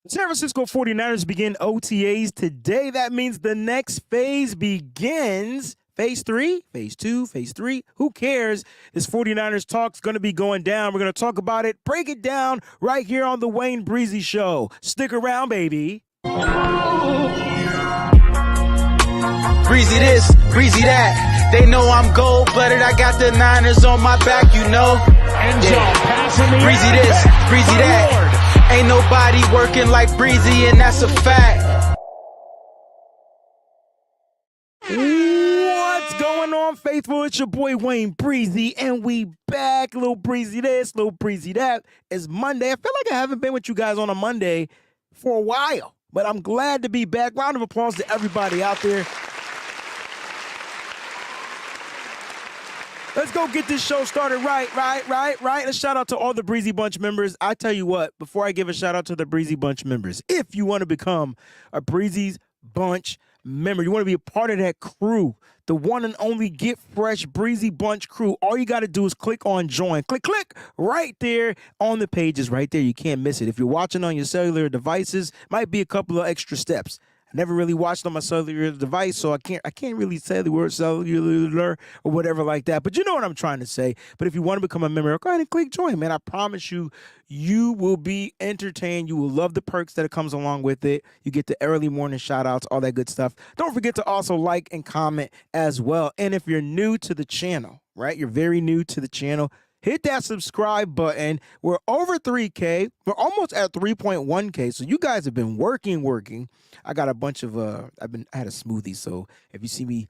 San Francisco 49ers begin OTAs today. That means the next phase begins. Phase 3, Phase 2, Phase 3. Who cares? This 49ers talk's going to be going down. We're going to talk about it, break it down right here on the Wayne Breezy Show. Stick around, baby. Breezy this, breezy that. They know I'm gold-blooded. I got the Niners on my back, you know. Yeah. Breezy this, breezy that. Ain't nobody working like Breezy, and that's a fact. What's going on, faithful? It's your boy Wayne Breezy, and we back. Little Breezy this, little Breezy that. It's Monday. I feel like I haven't been with you guys on a Monday for a while, but I'm glad to be back. Round of applause to everybody out there. Let's go get this show started right. A shout out to all the Breezy Bunch members. I tell you what, before I give a shout out to the Breezy Bunch members, if you want to become a Breezy Bunch member, you want to be a part of that crew, the one and only Get Fresh Breezy Bunch crew, all you got to do is click on join. Click right there on the pages right there. You can't miss it. If you're watching on your cellular devices, might be a couple of extra steps. I never really watched on my cellular device, so I can't really say the word cellular or whatever like that. But you know what I'm trying to say. But if you want to become a member, go ahead and click join, man. I promise you, you will be entertained. You will love the perks that comes along with it. You get the early morning shout outs, all that good stuff. Don't forget to also like and comment as well. And if you're new to the channel, right, you're very new to the channel, hit that subscribe button. We're over 3K. We're almost at 3.1K. So you guys have been working. I got a bunch of I had a smoothie. So if you see me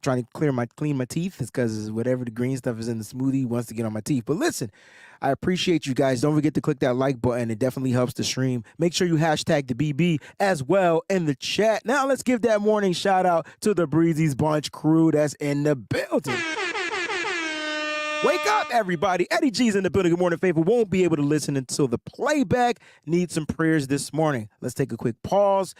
trying to clean my teeth, it's because whatever the green stuff is in the smoothie wants to get on my teeth. But listen, I appreciate you guys. Don't forget to click that like button. It definitely helps the stream. Make sure you hashtag the BB as well in the chat. Now let's give that morning shout out to the Breezy's Bunch crew that's in the building. Wake up, everybody. Eddie G's in the building. Good morning, faithful. Won't be able to listen until the playback. Need some prayers this morning. Let's take a quick pause.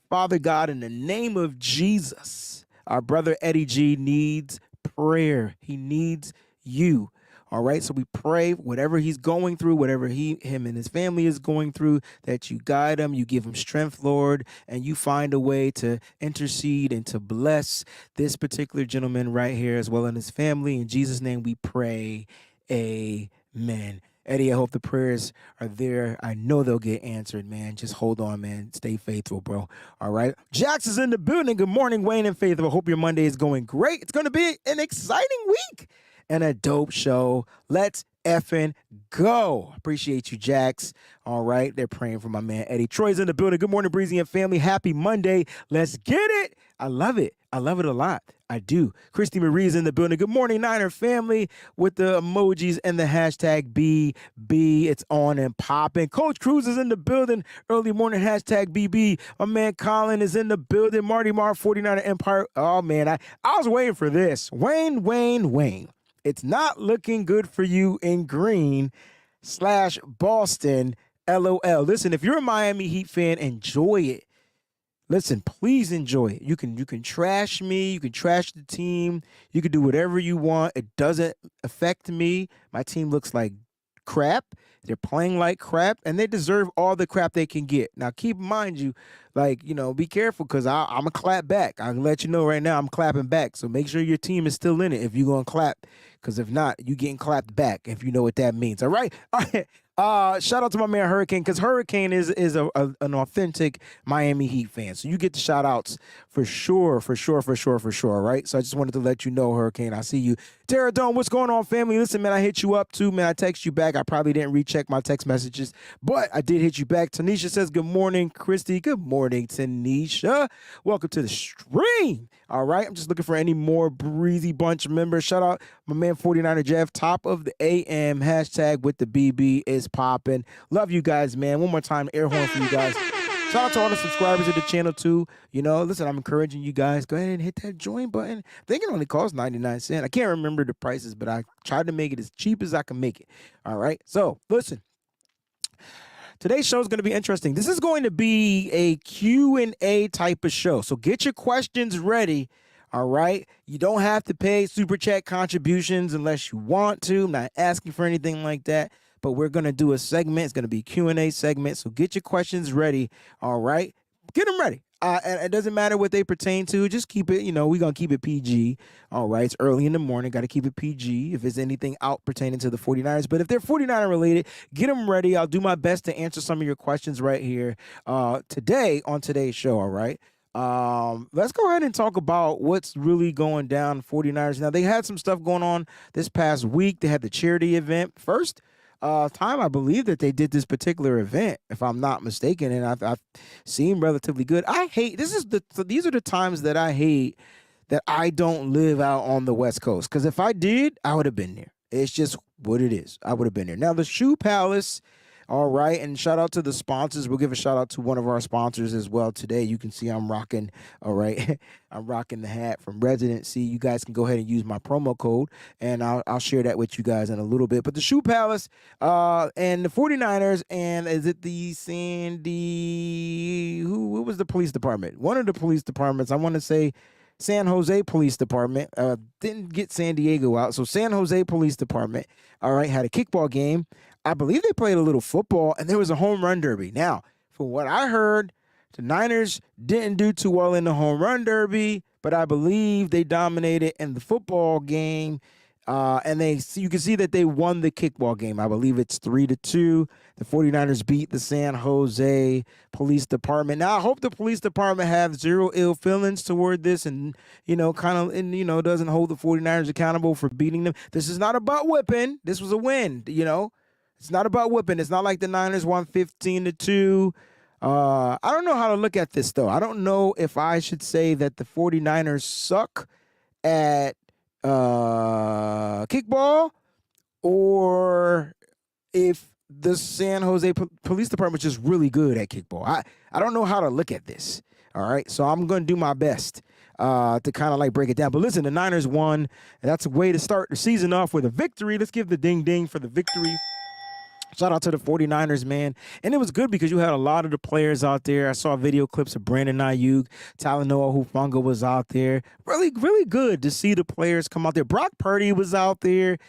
Father God, in the name of Jesus, our brother Eddie G needs prayer. He needs you. All right, so we pray whatever he's going through, whatever him and his family is going through, that you guide him, you give him strength, Lord, and you find a way to intercede and to bless this particular gentleman right here as well as his family. In Jesus' name we pray, amen. Eddie, I hope the prayers are there. I know they'll get answered, man. Just hold on, man. Stay faithful, bro. All right. Jax is in the building. Good morning, Wayne and Faithful. I hope your Monday is going great. It's going to be an exciting week and a dope show. Let's effing go. Appreciate you, Jax. All right. They're praying for my man, Eddie. Troy's in the building. Good morning, Breezy and family. Happy Monday. Let's get it. I love it. I love it a lot. I do. Christy Marie's in the building. Good morning, Niner family, with the emojis and the hashtag BB. It's on and popping. Coach Cruz is in the building. Early morning hashtag BB. My man Colin is in the building. Marty Mar, 49er Empire. Oh, man. I was waiting for this. Wayne. It's not looking good for you in green / Boston, LOL. Listen, if you're a Miami Heat fan, enjoy it. Listen, please enjoy it. You can trash me. You can trash the team. You can do whatever you want. It doesn't affect me. My team looks like crap. They're playing like crap, and they deserve all the crap they can get. Now, keep in mind, be careful, because I'm going to clap back. I'll let you know right now I'm clapping back. So make sure your team is still in it if you're going to clap, because if not, you're getting clapped back, if you know what that means. All right? All right. Shout out to my man Hurricane, because Hurricane is an authentic Miami Heat fan. So you get the shout outs for sure. All right. So I just wanted to let you know, Hurricane, I see you. Tara Dome, what's going on, family? Listen, man, I hit you up too, man. I text you back. I probably didn't recheck my text messages, but I did hit you back. Tanisha says, good morning, Christy. Good morning, Tanisha. Welcome to the stream. All right. I'm just looking for any more Breezy Bunch members. Shout out my man 49er Jeff, top of the AM, hashtag with the BB is popping. Love you guys, man. One more time, air horn for you guys. Shout out to all the subscribers of the channel too. Listen, I'm encouraging you guys, go ahead and hit that join button. I think it only costs 99 cents. I can't remember the prices, but I tried to make it as cheap as I can make it. All right. So listen, today's show is going to be interesting. This is going to be a Q&A type of show. So get your questions ready. All right. You don't have to pay super chat contributions unless you want to. I'm not asking for anything like that. but we're going to do a segment. It's going to be Q&A segment. So get your questions ready. All right. Get them ready. And it doesn't matter what they pertain to. Just keep it, we're going to keep it PG. All right. It's early in the morning. Got to keep it PG if there's anything out pertaining to the 49ers. But if they're 49er related, get them ready. I'll do my best to answer some of your questions right here today on today's show. All right. Let's go ahead and talk about what's really going down 49ers. Now, they had some stuff going on this past week. They had the charity event. First time I believe that they did this particular event, if I'm not mistaken, and I've seen relatively good. These are the times that I hate that I don't live out on the West Coast, because if I did, I would have been there. It's just what it is. I would have been there. Now, the Shoe Palace. All right, and shout out to the sponsors. We'll give a shout out to one of our sponsors as well today. You can see I'm rocking, all right, I'm rocking the hat from Residency. You guys can go ahead and use my promo code, and I'll share that with you guys in a little bit. But the Shoe Palace and the 49ers, and is it the who was the police department? One of the police departments, I want to say San Jose Police Department, didn't get San Diego out. So San Jose Police Department, all right, had a kickball game. I believe they played a little football, and there was a home run derby. Now, from what I heard, the Niners didn't do too well in the home run derby, but I believe they dominated in the football game. And you can see that they won the kickball game. I believe it's 3-2. The 49ers beat the San Jose Police Department. Now, I hope the police department have zero ill feelings toward this and, doesn't hold the 49ers accountable for beating them. This is not about whipping. This was a win, It's not about whipping. It's not like the Niners won 15-2. I don't know how to look at this, though. I don't know if I should say that the 49ers suck at kickball, or if the San Jose Police Department is just really good at kickball. I don't know how to look at this. All right, so I'm going to do my best to kind of break it down. But listen, the Niners won, and that's a way to start the season off with a victory. Let's give the ding-ding for the victory. Shout out to the 49ers, man. And it was good because you had a lot of the players out there. I saw video clips of Brandon Ayuk, Talanoa Hufanga was out there. Really, really good to see the players come out there. Brock Purdy was out there,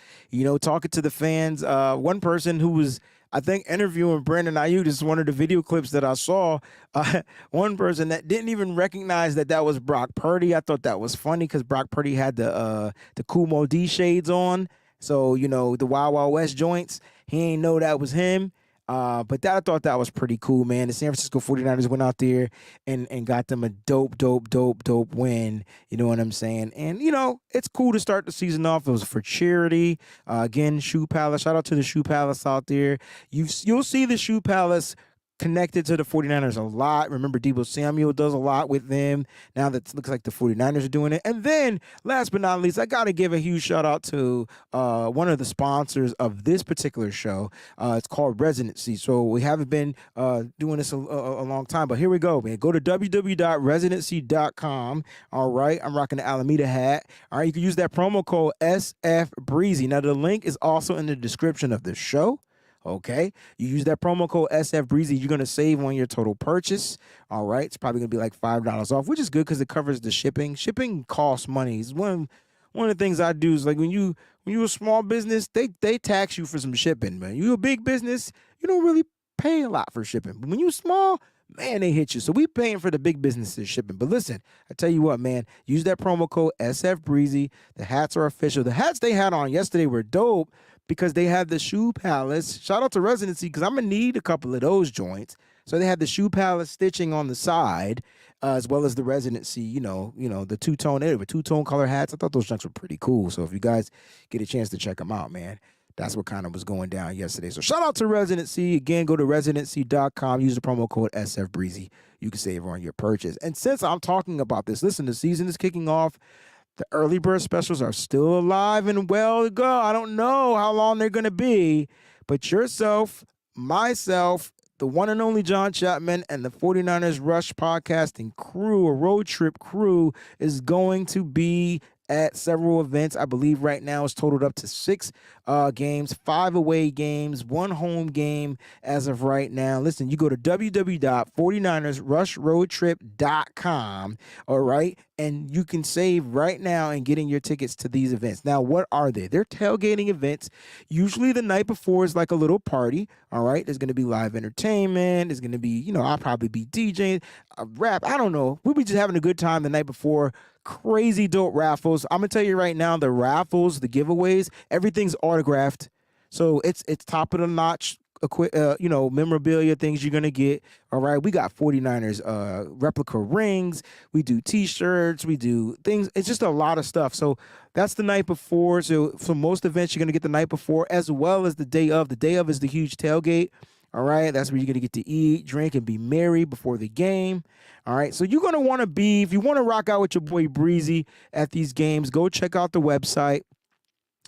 talking to the fans. One person who was, I think, interviewing Brandon Ayuk, this is one of the video clips that I saw. One person that didn't even recognize that was Brock Purdy. I thought that was funny because Brock Purdy had the Kumo D shades on. So, the Wild Wild West joints. He ain't know that was him. But I thought that was pretty cool, man. The San Francisco 49ers went out there and got them a dope win. You know what I'm saying? And, it's cool to start the season off. It was for charity. Again, Shoe Palace. Shout out to the Shoe Palace out there. You'll see the Shoe Palace connected to the 49ers a lot. Remember, Deebo Samuel does a lot with them. Now that it looks like the 49ers are doing it. And then, last but not least, I got to give a huge shout out to one of the sponsors of this particular show. It's called Residency. So we haven't been doing this a long time, but here we go, man. Go to www.residency.com. All right. I'm rocking the Alameda hat. All right. You can use that promo code SFBreezy. Now, the link is also in the description of the show. Okay, you use that promo code SFBreezy, you're going to save on your total purchase. All right, it's probably going to be like $5 off, which is good because it covers the shipping. Shipping costs money. It's one of the things I do is when you're a small business, they tax you for some shipping, man. You a big business, you don't really pay a lot for shipping. But when you're small, man, they hit you. So we paying for the big businesses shipping. But listen, I tell you what, man, use that promo code SFBreezy. The hats are official. The hats they had on yesterday were dope because they had the Shoe Palace. Shout out to Residency because I'm going to need a couple of those joints. So they had the Shoe Palace stitching on the side as well as the Residency, the two-tone color hats. I thought those joints were pretty cool. So if you guys get a chance to check them out, man, that's what kind of was going down yesterday. So shout out to Residency. Again, go to residency.com. Use the promo code SFBreezy. You can save on your purchase. And since I'm talking about this, listen, the season is kicking off. The early bird specials are still alive and well to go. I don't know how long they're going to be, but yourself, myself, the one and only John Chapman, and the 49ers Rush podcasting crew, a road trip crew, is going to be at several events. I believe right now it's totaled up to 6 games, 5 away games, 1 home game as of right now. Listen, you go to www.49ersrushroadtrip.com, all right, and you can save right now in getting your tickets to these events. Now, what are they? They're tailgating events. Usually the night before is like a little party, all right? There's going to be live entertainment. There's going to be, I'll probably be DJing, rap. I don't know. We'll be just having a good time the night before. Crazy dope raffles. I'm going to tell you right now, the raffles, the giveaways, everything's autographed. So it's top of the notch, memorabilia things you're going to get. All right. We got 49ers replica rings. We do t-shirts. We do things. It's just a lot of stuff. So that's the night before. So for most events, you're going to get the night before as well as the day of. The day of is the huge tailgate. All right. That's where you're going to get to eat, drink, and be merry before the game. All right. So you're going to want to be, if you want to rock out with your boy Breezy at these games, go check out the website.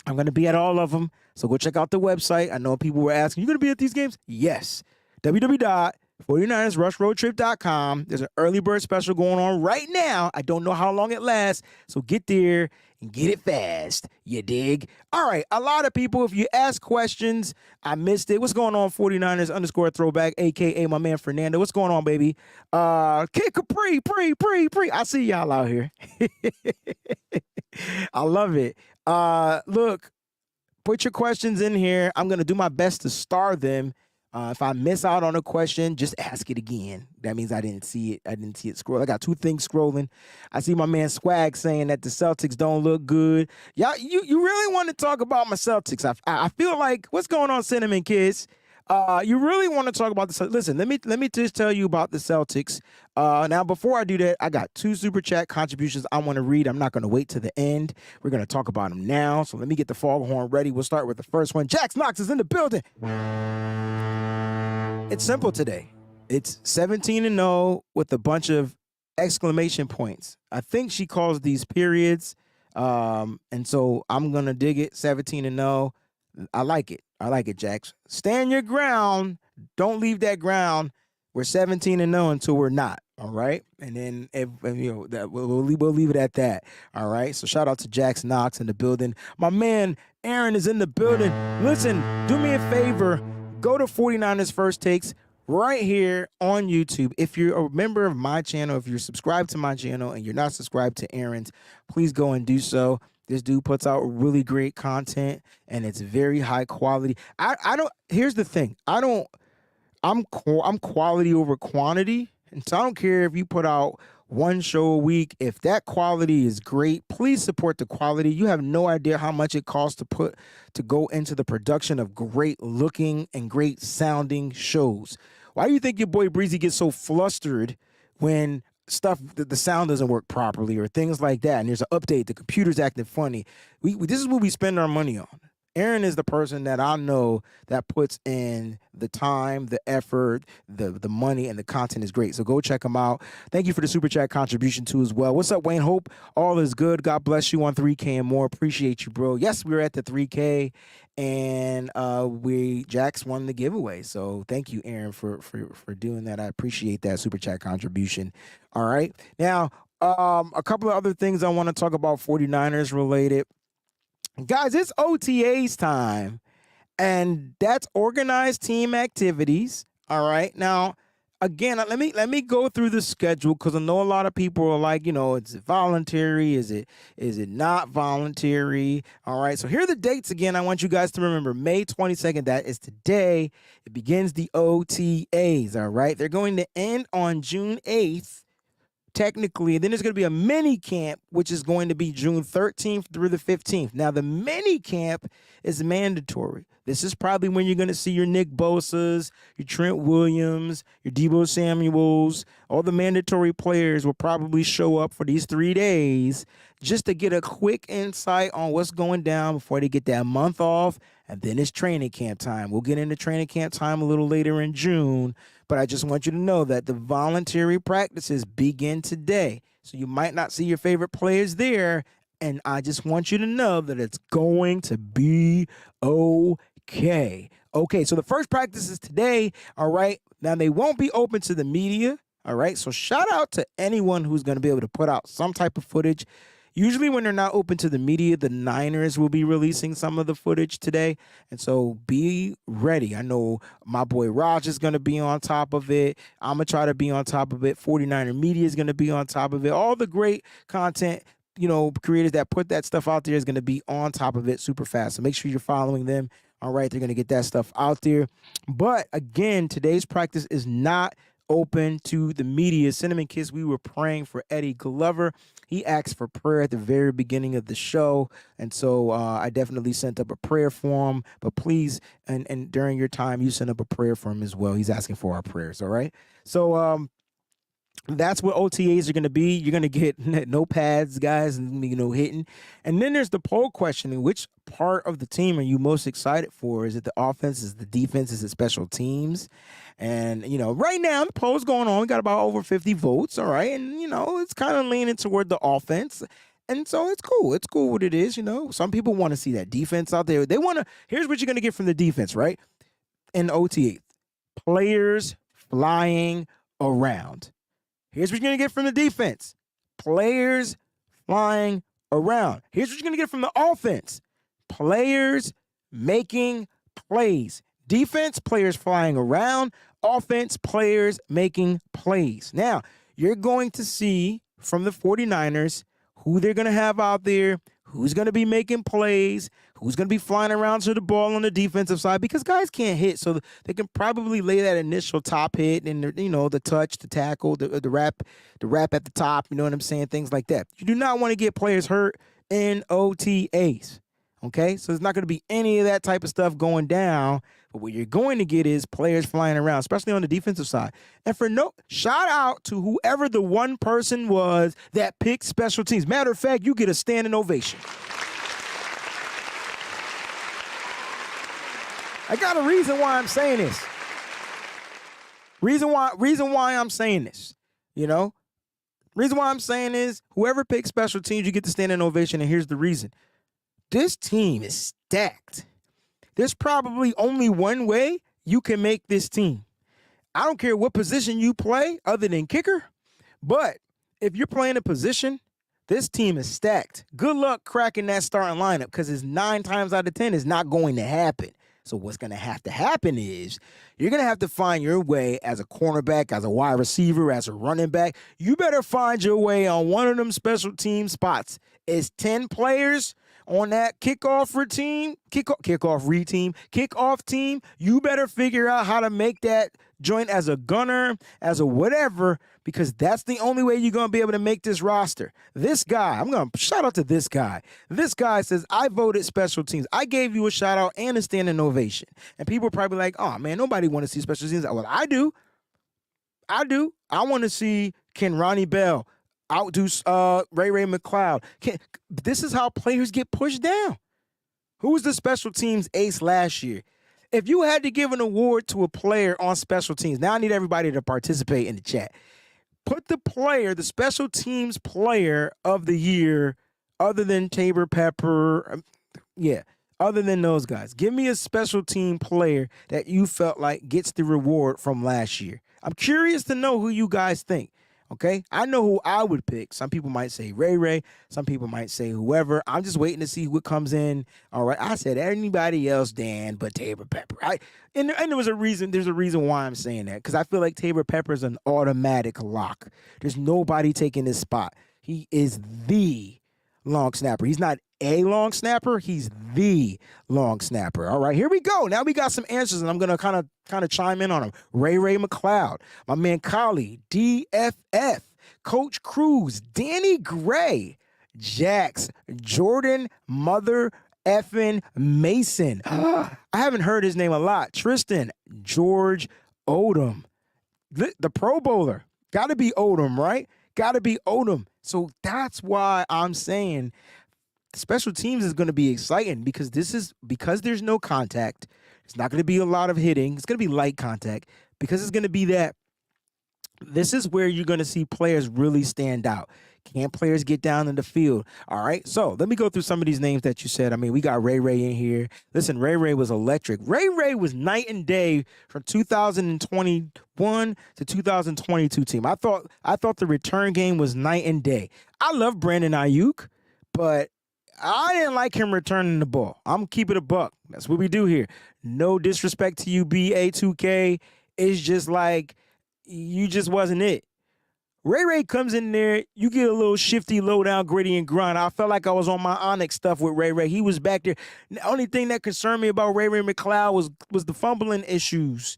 I'm going to be at all of them. So go check out the website. I know people were asking, you going to be at these games? Yes. www.49ersrushroadtrip.com. There's an early bird special going on right now. I don't know how long it lasts. So get there and get it fast. You dig? All right. A lot of people, if you ask questions, I missed it. What's going on, 49ers_throwback, a.k.a. my man Fernando? What's going on, baby? Kid Capri, pre. I see y'all out here. I love it. Look, put your questions in here. I'm going to do my best to star them. If I miss out on a question, just ask it again. That means I didn't see it. I didn't see it scroll. I got 2 things scrolling. I see my man Swag saying that the Celtics don't look good. Y'all, you really want to talk about my Celtics? I feel like, what's going on, Cinnamon Kids? You really want to talk about the Celtics? Listen, let me just tell you about the Celtics. Now, before I do that, I got 2 super chat contributions I want to read. I'm not going to wait to the end. We're going to talk about them now. So let me get the foghorn ready. We'll start with the first one. Jax Knox is in the building. It's simple today. It's 17-0 with a bunch of exclamation points. I think she calls these periods. And so I'm going to dig it. 17-0. I like it. I like it, Jax. Stand your ground. Don't leave that ground. We're 17-0 until we're not. All right. And then that we'll leave it at that. All right. So shout out to Jax Knox in the building. My man Aaron is in the building. Listen, do me a favor. Go to 49ers First Takes right here on YouTube. If you're a member of my channel, if you're subscribed to my channel and you're not subscribed to Aaron's, please go and do so. This dude puts out really great content and it's very high quality. Here's the thing. I'm quality over quantity. And so I don't care if you put out 1 show a week. If that quality is great, please support the quality. You have no idea how much it costs to go into the production of great looking and great sounding shows. Why do you think your boy Breezy gets so flustered when the sound doesn't work properly or things like that? And there's an update, the computer's acting funny. This is what we spend our money on. Aaron is the person that I know that puts in the time, the effort, the money, and the content is great. So go check him out. Thank you for the super chat contribution too as well. What's up, Wayne? Hope all is good. God bless you on 3K and more. Appreciate you, bro. Yes, we're at the 3K, and Jax won the giveaway. So thank you, Aaron, for doing that. I appreciate that super chat contribution. All right. Now, a couple of other things I want to talk about 49ers related. Guys, it's OTAs time, and that's organized team activities. All right. Now, again, let me go through the schedule because I know a lot of people are like, is it voluntary? Is it not voluntary? All right. So here are the dates again. I want you guys to remember May 22nd. That is today. It begins the OTAs. All right. They're going to end on June 8th. Technically, then there's going to be a mini camp, which is going to be June 13th through the 15th. Now, the mini camp is mandatory. This is probably when you're going to see your Nick Bosa's, your Trent Williams, your Deebo Samuels. All the mandatory players will probably show up for these 3 days just to get a quick insight on what's going down before they get that month off. And then it's training camp time. We'll get into training camp time a little later in June. But I just want you to know that the voluntary practices begin today. So you might not see your favorite players there. And I just want you to know that it's going to be okay. Okay, so the first practice is today. All right. Now, they won't be open to the media. All right. So shout out to anyone who's going to be able to put out some type of footage. Usually when they're not open to the media, the Niners will be releasing some of the footage today. And so be ready. I know my boy Raj is going to be on top of it. I'm going to try to be on top of it. 49er Media is going to be on top of it. All the great content, creators that put that stuff out there is going to be on top of it super fast. So make sure you're following them. All right, they're going to get that stuff out there. But again, today's practice is not open to the media. Cinnamon Kiss, we were praying for Eddie Glover. He asked for prayer at the very beginning of the show, and so I definitely sent up a prayer for him. But please, and during your time, you send up a prayer for him as well. He's asking for our prayers, all right? So that's what OTAs are going to be. You're going to get notepads, guys, and hitting. And then there's the poll question: which part of the team are you most excited for? Is it the offense? Is it the defense? Is it special teams? And right now the poll's going on. We got about over 50 votes. All right, and it's kind of leaning toward the offense. And so it's cool. It's cool what it is. Some people want to see that defense out there. They want to. Here's what you're going to get from the defense, right? In OTA, players flying around. Here's what you're going to get from the defense. Players flying around. Here's what you're going to get from the offense. Players making plays. Defense, players flying around. Offense, players making plays. Now, you're going to see from the 49ers who they're going to have out there, who's going to be making plays, who's going to be flying around to the ball on the defensive side, because guys can't hit, so they can probably lay that initial top hit and the touch, the tackle, the wrap at the top. You know what I'm saying? Things like that. You do not want to get players hurt in OTAs. Okay, so there's not going to be any of that type of stuff going down. But what you're going to get is players flying around, especially on the defensive side. And shout out to whoever the one person was that picked special teams. Matter of fact, you get a standing ovation. I got a reason why I'm saying this. Reason why I'm saying this. Reason why I'm saying is whoever picks special teams, you get the standing ovation. And here's the reason. This team is stacked. There's probably only one way you can make this team. I don't care what position you play other than kicker, but if you're playing a position, this team is stacked. Good luck cracking that starting lineup because it's 9 times out of 10 is not going to happen. So what's going to happen is you're going to have to find your way as a cornerback, as a wide receiver, as a running back. You better find your way on one of them special team spots. It's 10 players on that kickoff team. You better figure out how to make that joint as a gunner, as a whatever, because that's the only way you're going to be able to make this roster. This guy, I'm going to shout out to this guy. This guy says, I voted special teams. I gave you a shout out and a standing ovation. And people are probably like, oh man, nobody want to see special teams. Well, I do. I want to see, can Ronnie Bell outdo Ray McLeod? This is how players get pushed down. Who was the special teams ace last year? If you had to give an award to a player on special teams, now I need everybody to participate in the chat. Put the special teams player of the year, other than Tabor Pepper, other than those guys. Give me a special team player that you felt like gets the reward from last year. I'm curious to know who you guys think. Okay, I know who I would pick. Some people might say Ray. Some people might say whoever. I'm just waiting to see what comes in. All right, I said anybody else, Dan, but Tabor Pepper. And there was a reason. There's a reason why I'm saying that, because I feel like Tabor Pepper is an automatic lock. There's nobody taking his spot. He is the long snapper. He's not a long snapper. He's the long snapper. All right, here we go. Now we got some answers, and I'm gonna kind of chime in on them. Ray McLeod, my man Collie, DFF, Coach Cruz, Danny Gray, Jax, Jordan, Mother effing Mason. I haven't heard his name a lot. Tristan, George Odom, the Pro Bowler. Got to be Odom, right? Got to be Odom. So that's why I'm saying special teams is going to be exciting, because there's no contact. It's not going to be a lot of hitting. It's going to be light contact, because it's going to be that. This is where you're going to see players really stand out. Can players get down in the field? All right, so let me go through some of these names that you said. I mean, we got Ray in here. Listen, Ray was electric. Ray was night and day from 2021 to 2022 team. I thought the return game was night and day. I love Brandon Ayuk. but I didn't like him returning the ball. I'm keeping it a buck. That's what we do here. No disrespect to you, BA2K. It's just like you just wasn't it. Ray comes in there, you get a little shifty, low down, gritty, and grind. I felt like I was on my Onyx stuff with Ray. He was back there. The only thing that concerned me about Ray McLeod was the fumbling issues.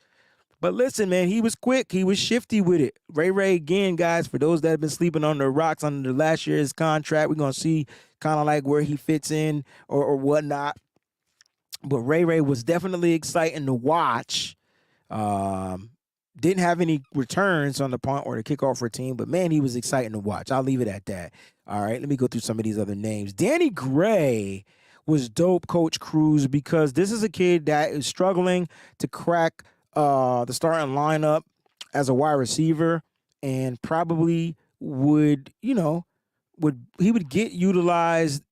But listen, man, he was quick. He was shifty with it. Ray, again, guys, for those that have been sleeping on the rocks under the last year's contract, we're going to see kind of like where he fits in or whatnot. But Ray was definitely exciting to watch. Didn't have any returns on the punt or the kickoff routine, but man, he was exciting to watch. I'll leave it at that. All right, let me go through some of these other names. Danny Gray was dope, Coach Cruz, because this is a kid that is struggling to crack the starting lineup as a wide receiver, and probably would get utilized,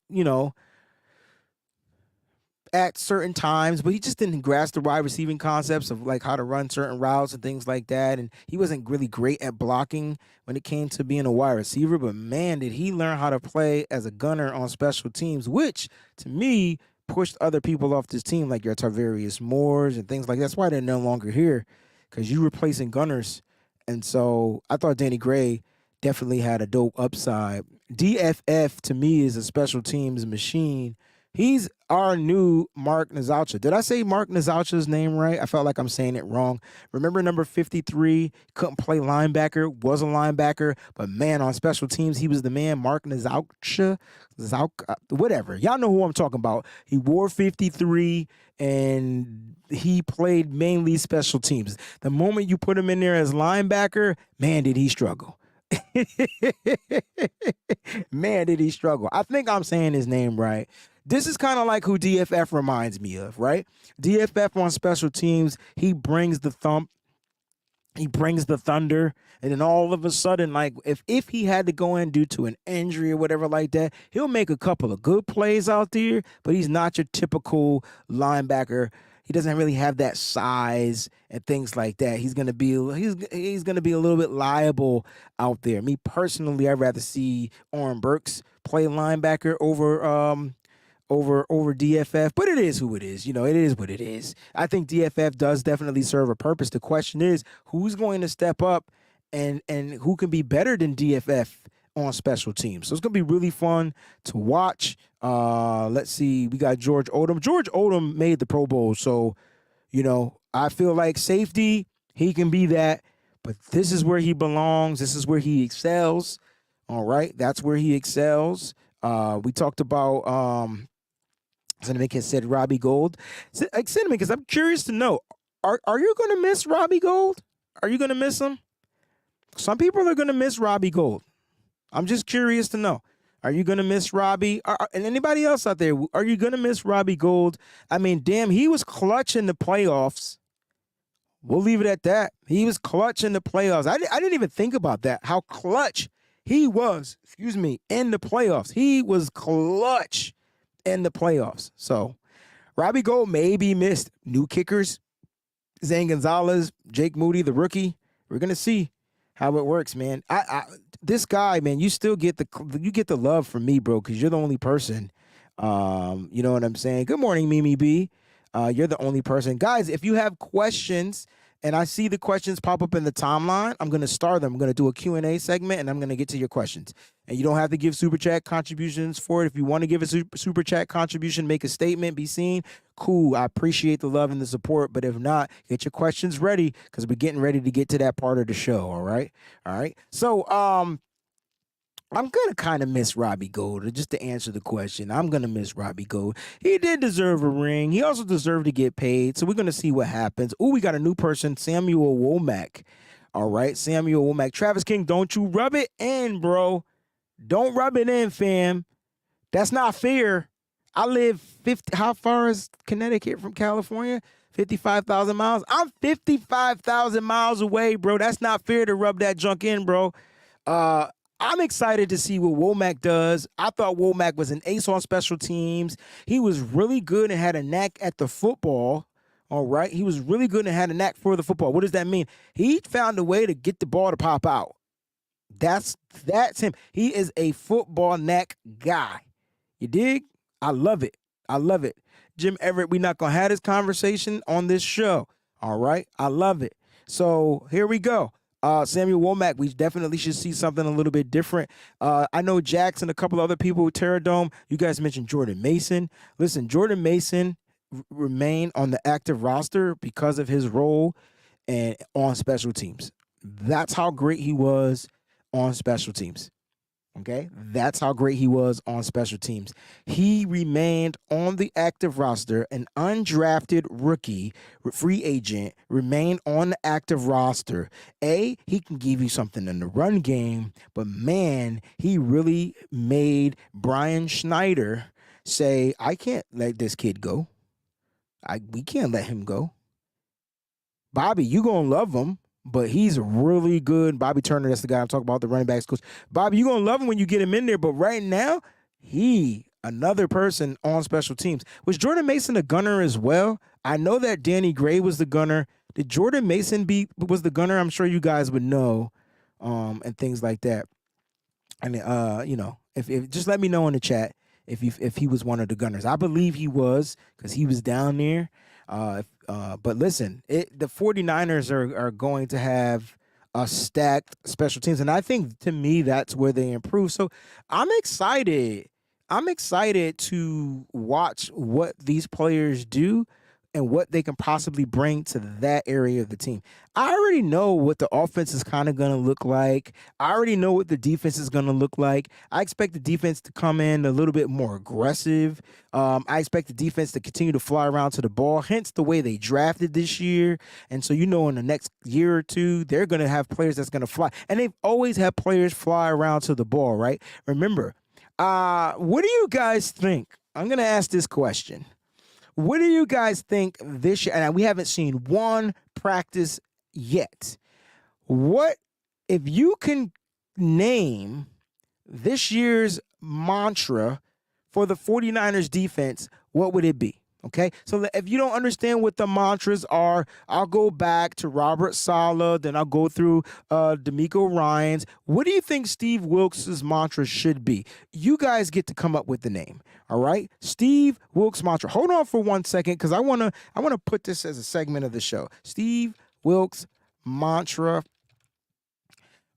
at certain times, but he just didn't grasp the wide receiving concepts of like how to run certain routes and things like that. And he wasn't really great at blocking when it came to being a wide receiver, but man, did he learn how to play as a gunner on special teams, which to me pushed other people off this team, like your Tarvarius Moores and things like that. That's why they're no longer here, because you replacing gunners. And so I thought Danny Gray definitely had a dope upside. DFF to me is a special teams machine. He's our new Mark Nazalcha. Did I say Mark Nazalcha's name right? I felt like I'm saying it wrong. Remember number 53, couldn't play linebacker, was a linebacker, but man, on special teams, he was the man. Mark Nazalcha, whatever. Y'all know who I'm talking about. He wore 53, and he played mainly special teams. The moment you put him in there as linebacker, man, did he struggle. Man, did he struggle. I think I'm saying his name right. This is kind of like who DFF reminds me of, right? DFF on special teams, he brings the thump, he brings the thunder, and then all of a sudden, like if he had to go in due to an injury or whatever like that, he'll make a couple of good plays out there, but he's not your typical linebacker. He doesn't really have that size and things like that. He's gonna be a little bit liable out there. Me personally, I'd rather see Oren Burks play linebacker over DFF, but it is who it is. It is what it is. I think DFF does definitely serve a purpose. The question is, who's going to step up and who can be better than DFF on special teams? So it's going to be really fun to watch. Let's see. We got George Odom. George Odom made the Pro Bowl, so, I feel like safety, he can be that, but this is where he belongs. This is where he excels. All right, that's where he excels. We talked about Cinnamon said Robbie Gold. Cinnamon, because I'm curious to know, are you going to miss Robbie Gold? Are you going to miss him? Some people are going to miss Robbie Gold. I'm just curious to know. Are you going to miss Robbie? And anybody else out there, are you going to miss Robbie Gold? I mean, damn, he was clutch in the playoffs. We'll leave it at that. He was clutch in the playoffs. I didn't even think about that, how clutch he was, in the playoffs. He was clutch in the playoffs. So Robbie Gold may be missed. New kickers, Zane Gonzalez, Jake Moody, the rookie. We're going to see how it works, man. This guy, man, you still get the love from me, bro, because you're the only person. You know what I'm saying? Good morning, Mimi B. You're the only person. Guys, if you have questions and I see the questions pop up in the timeline, I'm going to star them. I'm going to do a Q&A segment, and I'm going to get to your questions. And you don't have to give Super Chat contributions for it. If you want to give a Super Chat contribution, make a statement, be seen, cool. I appreciate the love and the support. But if not, get your questions ready, because we're getting ready to get to that part of the show, all right? All right. So, I'm going to kind of miss Robbie Gold. Just to answer the question, I'm going to miss Robbie Gold. He did deserve a ring. He also deserved to get paid. So we're going to see what happens. Oh, we got a new person, Samuel Womack. All right, Samuel Womack. Travis King, don't you rub it in, bro. Don't rub it in, fam. That's not fair. I live 50. How far is Connecticut from California? 55,000 miles. I'm 55,000 miles away, bro. That's not fair to rub that junk in, bro. I'm excited to see what Womack does. I thought Womack was an ace on special teams. He was really good and had a knack at the football. All right. He was really good and had a knack for the football. What does that mean? He found a way to get the ball to pop out. That's him. He is a football knack guy. You dig? I love it. I love it. Jim Everett, we're not going to have this conversation on this show. All right? I love it. So here we go. Samuel Womack, we definitely should see something a little bit different. I know Jackson, a couple other people with Terradome. You guys mentioned Jordan Mason. Listen, Jordan Mason remained on the active roster because of his role and on special teams. That's how great he was on special teams. Okay, that's how great he was on special teams. He remained on the active roster, an undrafted rookie, free agent, remained on the active roster. He can give you something in the run game, but man, he really made Brian Schneider say, I can't let this kid go. We can't let him go. Bobby, you gonna love him, but he's really good. Bobby Turner, that's the guy I'm talking about, the running backs coach. Bobby, you're going to love him when you get him in there, but right now, another person on special teams. Was Jordan Mason a gunner as well? I know that Danny Gray was the gunner. Did Jordan Mason was the gunner? I'm sure you guys would know, and things like that. And, if just let me know in the chat if he was one of the gunners. I believe he was because he was down there. But listen, the 49ers are going to have a stacked special teams. And I think, to me, that's where they improve. So I'm excited. I'm excited to watch what these players do and what they can possibly bring to that area of the team. I already know what the offense is kind of going to look like. I already know what the defense is going to look like. I expect the defense to come in a little bit more aggressive. I expect the defense to continue to fly around to the ball, hence the way they drafted this year. And so, in the next year or two, they're going to have players that's going to fly. And they've always had players fly around to the ball, right? Remember, what do you guys think? I'm going to ask this question. What do you guys think this year? And we haven't seen one practice yet. What, if you can name this year's mantra for the 49ers defense, what would it be? Okay, so if you don't understand what the mantras are, I'll go back to Robert Saleh, then I'll go through D'Amico Ryans. What do you think Steve Wilks' mantra should be? You guys get to come up with the name. All right, Steve Wilks mantra. Hold on for 1 second, because I wanna put this as a segment of the show. Steve Wilks mantra.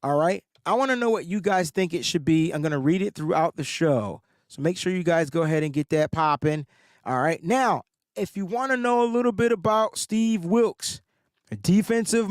All right, I want to know what you guys think it should be. I'm gonna read it throughout the show, so make sure you guys go ahead and get that popping. All right. Now, if you want to know a little bit about Steve Wilks, a defensive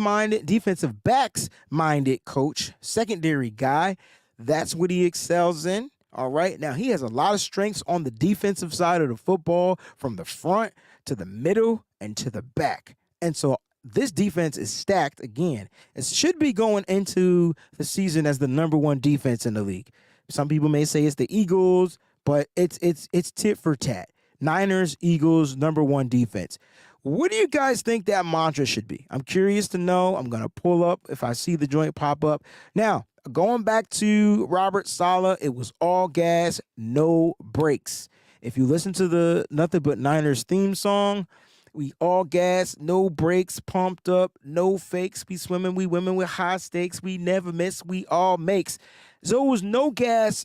backs minded coach, secondary guy, that's what he excels in. All right. Now, he has a lot of strengths on the defensive side of the football, from the front to the middle and to the back. And so this defense is stacked again. It should be going into the season as the number one defense in the league. Some people may say it's the Eagles, but it's tit for tat. Niners, Eagles, number one defense. What do you guys think that mantra should be? I'm curious to know. I'm going to pull up if I see the joint pop up. Now, going back to Robert Saleh, it was all gas, no brakes. If you listen to the Nothing But Niners theme song, we all gas, no brakes, pumped up, no fakes. We swimming, we women with high stakes. We never miss, we all makes. So it was no gas,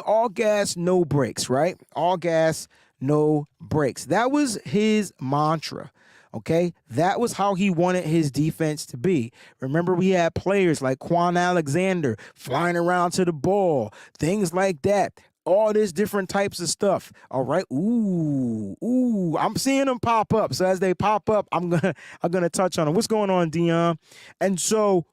all gas, no brakes, right? All gas, no brakes. That was his mantra, okay? That was how he wanted his defense to be. Remember, we had players like Quan Alexander flying around to the ball, things like that. All this different types of stuff, all right? Ooh, I'm seeing them pop up. So as they pop up, I'm gonna touch on them. What's going on, Dion? And so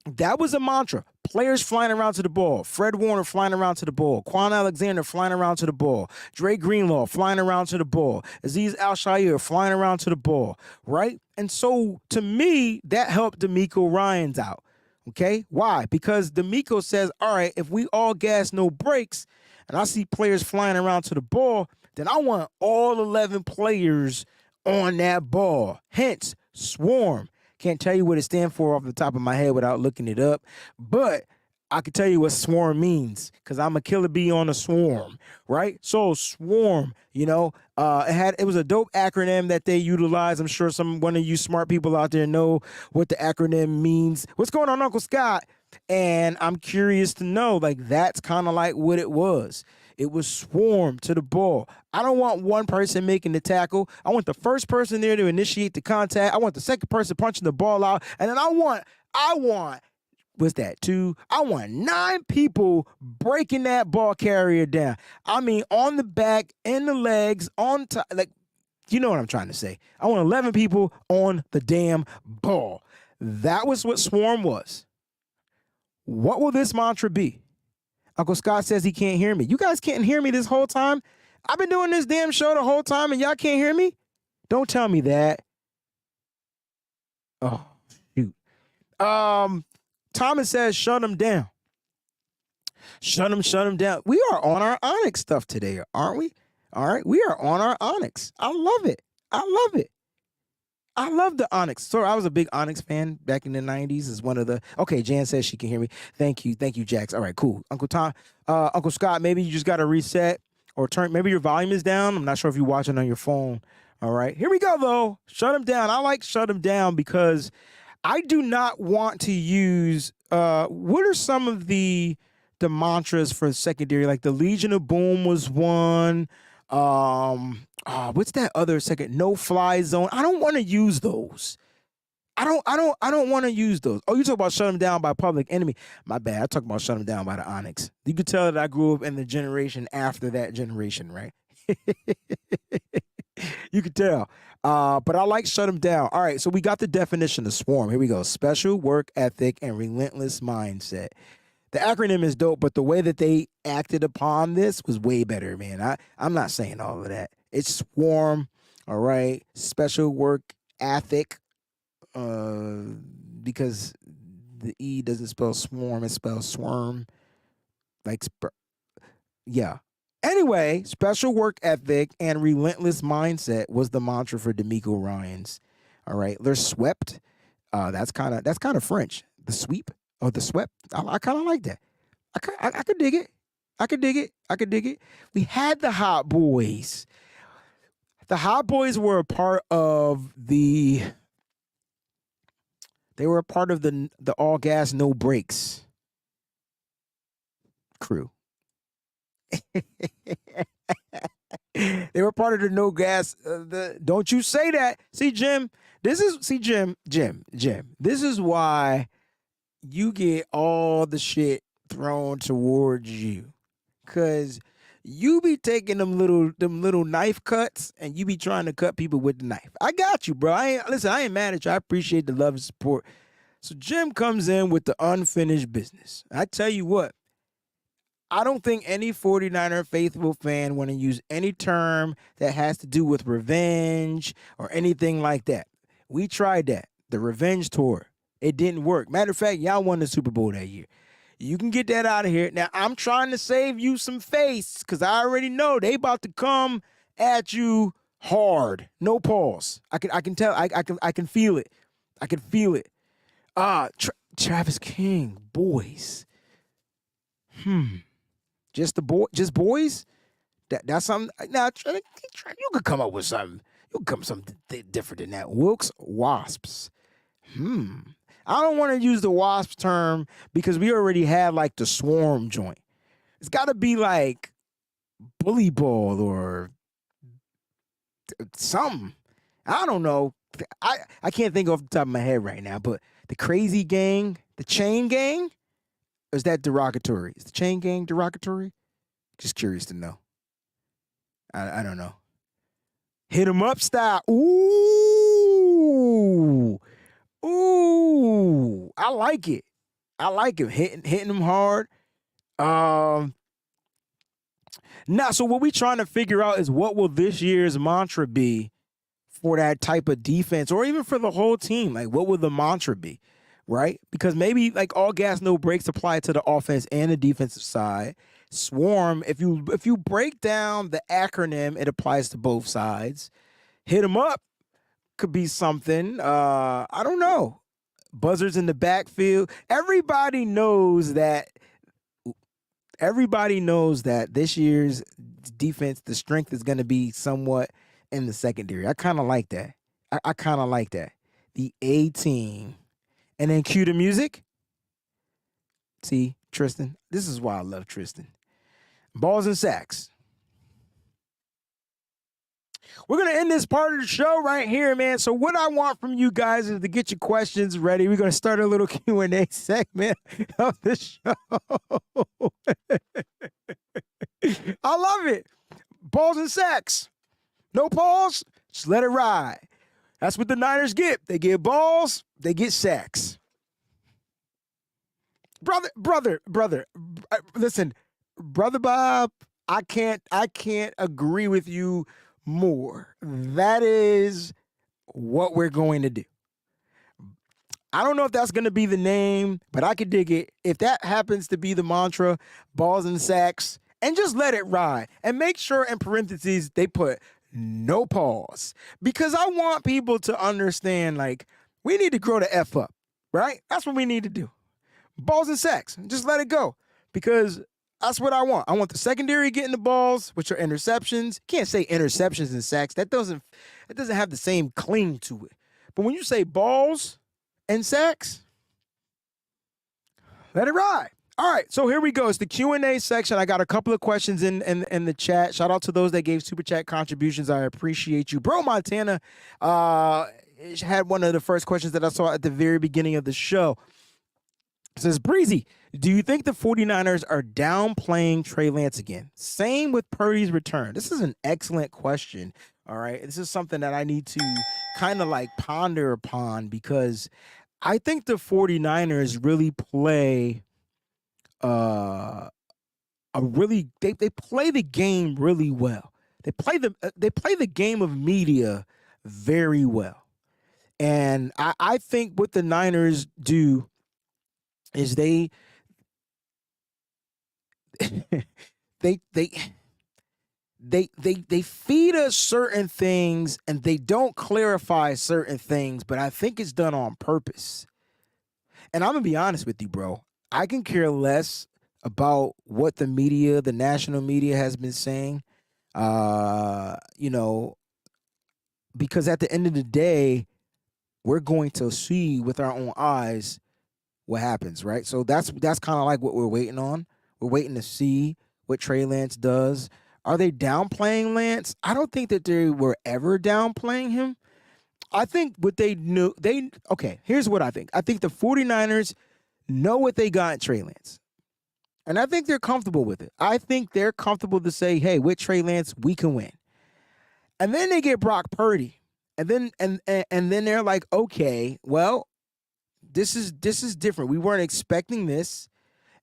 that was a mantra. Players flying around to the ball. Fred Warner flying around to the ball. Quan Alexander flying around to the ball. Dre Greenlaw flying around to the ball. Azeez Al-Shaair flying around to the ball, right? And so, to me, that helped D'Amico Ryans out, okay? Why? Because D'Amico says, all right, if we all gas, no brakes, and I see players flying around to the ball, then I want all 11 players on that ball. Hence, swarm. Can't tell you what it stands for off the top of my head without looking it up, but I can tell you what swarm means, because I'm a killer bee on a swarm, right? So swarm, it was a dope acronym that they utilized. I'm sure one of you smart people out there know what the acronym means. What's going on, Uncle Scott? And I'm curious to know, that's kind of like what it was. It was Swarm to the ball. I don't want one person making the tackle. I want the first person there to initiate the contact. I want the second person punching the ball out. And then I want, what's that, 2? I want 9 people breaking that ball carrier down. I mean, on the back, in the legs, on top, like, you know what I'm trying to say. I want 11 people on the damn ball. That was what Swarm was. What will this mantra be? Uncle Scott says he can't hear me. You guys can't hear me this whole time? I've been doing this damn show the whole time and y'all can't hear me? Don't tell me that. Oh, shoot. Thomas says shut him down. Shut him down. We are on our Onyx stuff today, aren't we? All right, we are on our Onyx. I love it. I love the Onyx. So I was a big Onyx fan back in the 90s. Is one of the Jan says she can hear me. Thank you, Jax. All right, cool. Uncle Scott, maybe you just got to reset or turn. Maybe your volume is down. I'm not sure if you're watching on your phone. All right, here we go though. Shut him down. I like shut him down because I do not want to use. What are some of the mantras for secondary? Like the Legion of Boom was one. What's that other second? No fly zone. I don't want to use those. I don't want to use those. Oh, you talk about shut them down by Public Enemy. My bad. I talk about shut them down by the Onyx. You could tell that I grew up in the generation after that generation, right? You could tell. But I like shut them down. All right, so we got the definition of Swarm. Here we go. Special work ethic and relentless mindset. The acronym is dope, but the way that they acted upon this was way better, man. I'm not saying all of that. It's Swarm, all right? Special work ethic, because the E doesn't spell swarm, it spells swarm. Yeah. Anyway, special work ethic and relentless mindset was the mantra for D'Amico Ryans. All right, they're swept. That's kind of French. The sweep. Oh, the swept. I kind of like that. I could dig it. I could dig it. We had the Hot Boys. The Hot Boys were a part of the. They were a part of the all gas no brakes crew. They were part of the no gas. Don't you say that? See, Jim. This is why you get all the shit thrown towards you, cause you be taking them little knife cuts and you be trying to cut people with the knife. I got you, bro. I ain't mad at you. I appreciate the love and support. So Jim comes in with the unfinished business. I tell you what, I don't think any 49er faithful fan want to use any term that has to do with revenge or anything like that. We tried that, the revenge tour. It didn't work. Matter of fact, y'all won the Super Bowl that year. You can get that out of here. Now, I'm trying to save you some face because I already know they about to come at you hard. No pause. I can tell. I can feel it. I can feel it. Travis King, boys. Just boys? That's something. Now, you could come up with something. You could come with something different than that. Wilkes Wasps. I don't want to use the wasp term because we already had like the swarm joint. It's got to be like bully ball or something. I don't know. I can't think off the top of my head right now, but the crazy gang, the chain gang, or is that derogatory? Is the chain gang derogatory? Just curious to know. I don't know. Hit 'em up style. Ooh, I like it. Hitting them hard. Now, so what we trying to figure out is what will this year's mantra be for that type of defense, or even for the whole team? Like, what will the mantra be, right? Because maybe like all gas, no brakes apply to the offense and the defensive side. Swarm, if you break down the acronym, it applies to both sides. Hit 'em up could be something. I don't know. Buzzards in the backfield. Everybody knows that this year's defense, the strength is going to be somewhat in the secondary. I kind of like that. I kind of like that. The A team. And then cue the music. See, Tristan. This is why I love Tristan. balls and sacks. We're going to end this part of the show right here, man. So what I want from you guys is to get your questions ready. We're going to start a little Q&A segment of the show. I love it. Balls and sacks. No pause, just let it ride. That's what the Niners get. They get balls, they get sacks. Brother, listen, Brother Bob, I can't agree with you more. That is what we're going to do. I don't know if that's going to be the name, but I could dig it. If that happens to be the mantra, balls and sacks, and just let it ride. And make sure in parentheses they put no pause. Because I want people to understand, like, we need to grow the F up, right? That's what we need to do. Balls and sacks, just let it go. Because that's what I want. I want the secondary getting the balls, which are interceptions. Can't say interceptions and sacks. That doesn't have the same cling to it. But when you say balls and sacks, let it ride. All right, so here we go. It's the Q&A section. I got a couple of questions in the chat. Shout out to those that gave super chat contributions. I appreciate you. Bro Montana had one of the first questions that I saw at the very beginning of the show. It says, Breezy, do you think the 49ers are downplaying Trey Lance again? Same with Purdy's return. This is an excellent question, all right? This is something that I need to kind of like ponder upon because I think the 49ers really play they play the game really well. They play the game of media very well. And I think what the Niners do is they feed us certain things and they don't clarify certain things, but I think it's done on purpose. And I'm gonna be honest with you, bro. I can care less about what the media, the national media, has been saying. Because at the end of the day, we're going to see with our own eyes what happens, right? So that's kind of like what we're waiting on. We're waiting to see what Trey Lance does. Are they downplaying Lance? I don't think that they were ever downplaying him. I think what they knew, here's what I think. I think the 49ers know what they got in Trey Lance. And I think they're comfortable with it. I think they're comfortable to say, hey, with Trey Lance, we can win. And then they get Brock Purdy. And then they're like, okay, well, this is different. We weren't expecting this.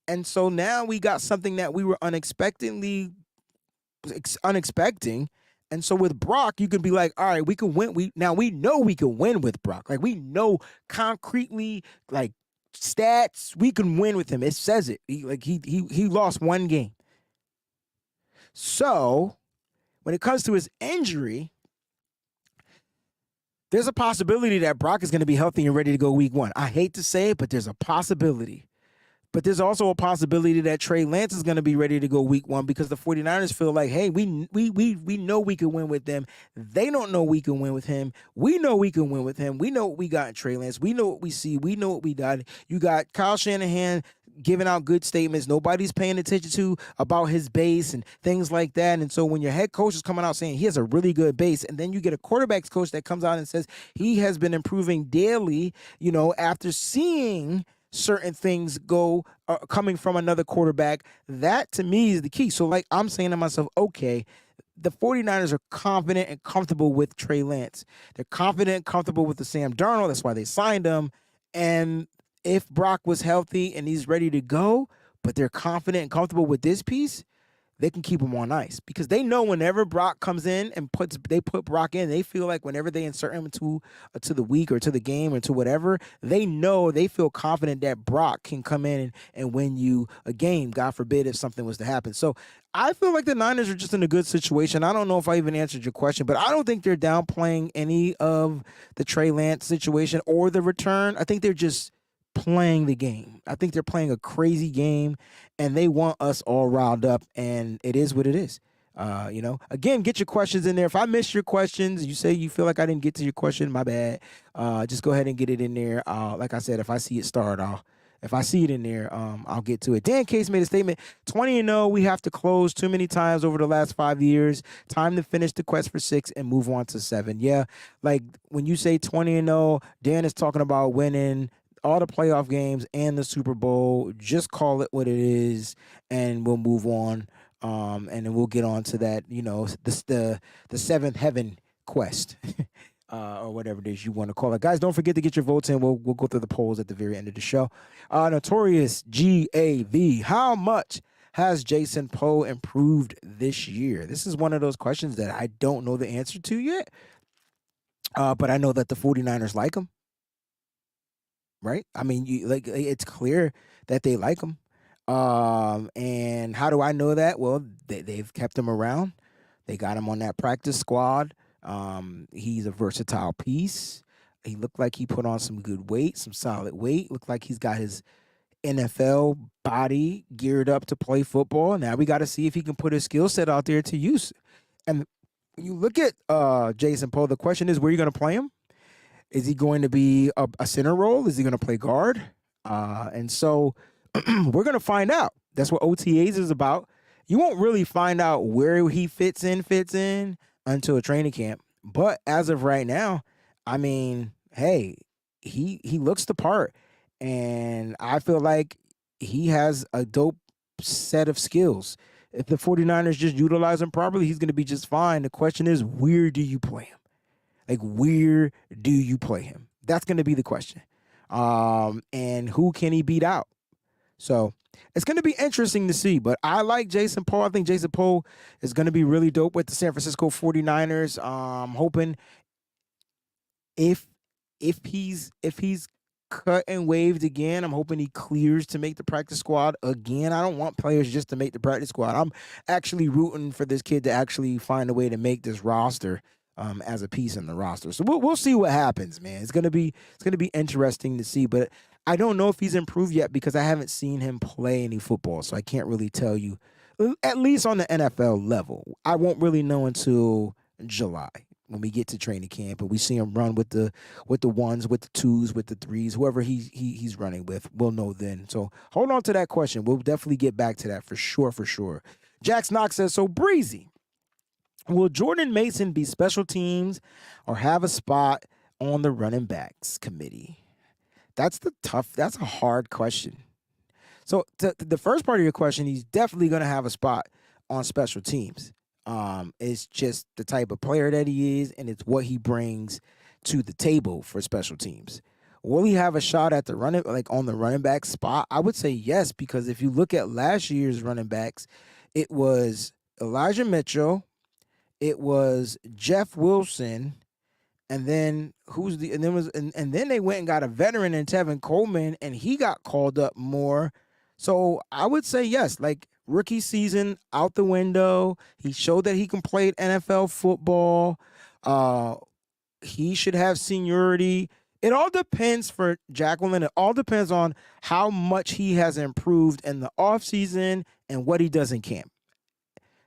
And so now we got something that we were unexpecting. And so with Brock, you can be like, all right, we can win. We know we can win with Brock. Like, we know concretely, like, stats, we can win with him. It says it. He lost one game. So when it comes to his injury, there's a possibility that Brock is going to be healthy and ready to go week 1. I hate to say it, but there's a possibility. But there's also a possibility that Trey Lance is going to be ready to go week 1 because the 49ers feel like, hey, we know we can win with them. They don't know we can win with him. We know we can win with him. We know what we got in Trey Lance. We know what we see. We know what we got. You got Kyle Shanahan giving out good statements nobody's paying attention to about his base and things like that. And so when your head coach is coming out saying he has a really good base, and then you get a quarterback's coach that comes out and says he has been improving daily, after seeing certain things go coming from another quarterback, that to me is the key. So like I'm saying to myself, okay, the 49ers are confident and comfortable with Trey Lance. They're confident and comfortable with the Sam Darnold. That's why they signed him. And if Brock was healthy and he's ready to go, but they're confident and comfortable with this piece, they can keep him on ice because they know whenever Brock comes in and they put Brock in, they feel like whenever they insert him to the week or to the game or to whatever, they feel confident that Brock can come in and win you a game, God forbid if something was to happen. So I feel like the Niners are just in a good situation. I don't know if I even answered your question, but I don't think they're downplaying any of the Trey Lance situation or the return. I think they're just playing the game. I think they're playing a crazy game and they want us all riled up, and it is what it is. Again, get your questions in there. If I missed your questions, you say you feel like I didn't get to your question, my bad. Just go ahead and get it in there. Like I said, if I see it start, If I see it in there, I'll get to it. Dan Case made a statement, 20-0, we have to close too many times over the last 5 years. Time to finish the quest for 6 and move on to 7. Yeah, like when you say 20-0, Dan is talking about winning all the playoff games and the Super Bowl. Just call it what it is, and we'll move on. And then we'll get on to that, the seventh heaven quest. Or whatever it is you want to call it. Guys, don't forget to get your votes in. We'll go through the polls at the very end of the show. Notorious GAV, how much has Jason Poe improved this year? This is one of those questions that I don't know the answer to yet. But I know that the 49ers like him. Right? I mean, it's clear that they like him. And how do I know that? Well, they've kept him around. They got him on that practice squad. He's a versatile piece. He looked like he put on some good weight, some solid weight. Looked like he's got his NFL body geared up to play football. Now we got to see if he can put his skill set out there to use. And when you look at Jason Poe, the question is, where are you going to play him? Is he going to be a center role? Is he going to play guard? And so we're going to find out. That's what OTAs is about. You won't really find out where he fits in until a training camp. But as of right now, I mean, hey, he looks the part. And I feel like he has a dope set of skills. If the 49ers just utilize him properly, he's going to be just fine. The question is, where do you play him? Like, where do you play him? That's going to be the question. And who can he beat out? So it's going to be interesting to see, but I like Jason Poe. I think Jason Poe is going to be really dope with the San Francisco 49ers. Hoping if he's cut and waived again, I'm hoping he clears to make the practice squad again. I don't want players just to make the practice squad. I'm actually rooting for this kid to actually find a way to make this roster as a piece in the roster. So we'll see what happens, man. It's gonna be interesting to see, but I don't know if he's improved yet because I haven't seen him play any football, so I can't really tell you. At least on the NFL level, I won't really know until July when we get to training camp and we see him run with the ones, with the twos, with the threes, whoever he's running with. We'll know then. So hold on to that question. We'll definitely get back to that for sure. Jax Knox says, so Breezy, will Jordan Mason be special teams or have a spot on the running backs committee? That's a hard question. So the first part of your question, he's definitely going to have a spot on special teams. It's just the type of player that he is, and it's what he brings to the table for special teams. Will he have a shot at on the running back spot? I would say yes, because if you look at last year's running backs, it was Elijah Mitchell, it was Jeff Wilson, and then then they went and got a veteran in Tevin Coleman, and he got called up more. So I would say yes, like rookie season out the window. He showed that he can play NFL football. He should have seniority. It all depends for Jacqueline. It all depends on how much he has improved in the offseason and what he does in camp.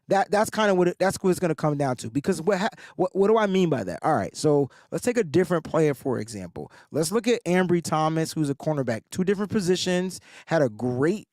That's kind of what it's going to come down to, because what do I mean by that? All right, so let's take a different player, for example. Let's look at Ambry Thomas, who's a cornerback. 2 different positions, had a great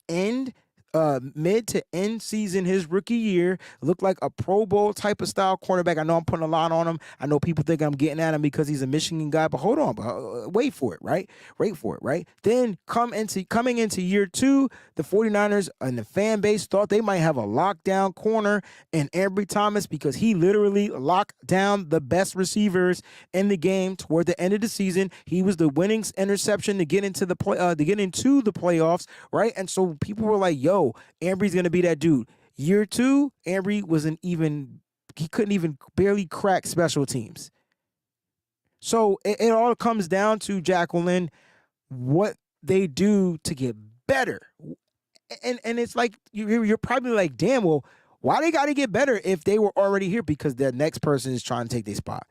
mid to end season his rookie year. Looked like a Pro Bowl type of style cornerback. I know I'm putting a lot on him. I know people think I'm getting at him because he's a Michigan guy, but hold on, wait for it, right? Wait for it, right? Then coming into year 2, the 49ers and the fan base thought they might have a lockdown corner in Ambry Thomas because he literally locked down the best receivers in the game toward the end of the season. He was the winning interception to get into the playoffs, right? And so people were like, yo, Ambry's going to be that dude. Year 2, Ambry he couldn't even barely crack special teams. So it all comes down to, Jacqueline, what they do to get better. And it's like, you're probably like, damn, well, why they got to get better if they were already here? Because the next person is trying to take their spot.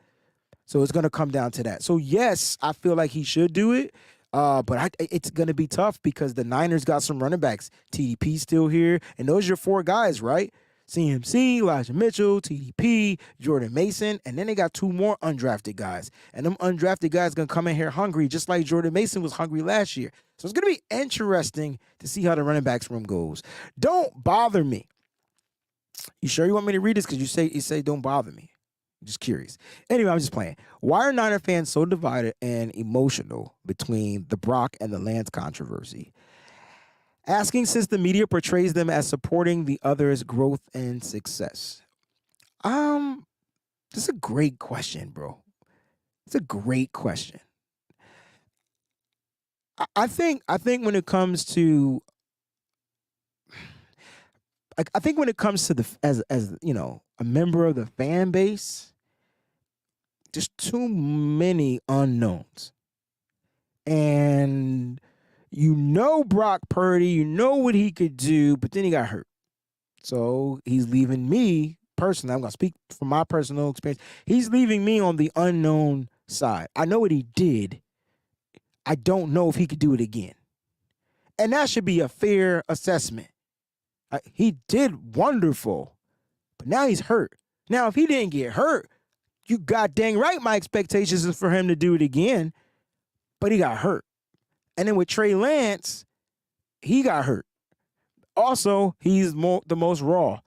So it's going to come down to that. So yes, I feel like he should do it. But it's going to be tough because the Niners got some running backs. TDP still here. And those are your 4 guys, right? CMC, Elijah Mitchell, TDP, Jordan Mason. And then they got 2 more undrafted guys. And them undrafted guys going to come in here hungry, just like Jordan Mason was hungry last year. So it's going to be interesting to see how the running backs room goes. Don't bother me. You sure you want me to read this? Because you say don't bother me. I'm just curious. Anyway, I'm just playing. Why are Niner fans so divided and emotional between the Brock and the Lance controversy? Asking since the media portrays them as supporting the other's growth and success. This is a great question, bro. It's a great question. I think when it comes to I think when it comes to the as a member of the fan base, there's too many unknowns. And Brock Purdy, you know what he could do, but then he got hurt. So he's leaving me personally. I'm going to speak from my personal experience. He's leaving me on the unknown side. I know what he did. I don't know if he could do it again. And that should be a fair assessment. He did wonderful, but now he's hurt. Now, if he didn't get hurt, you got dang right my expectations is for him to do it again, but he got hurt. And then with Trey Lance, he got hurt. Also, he's the most raw.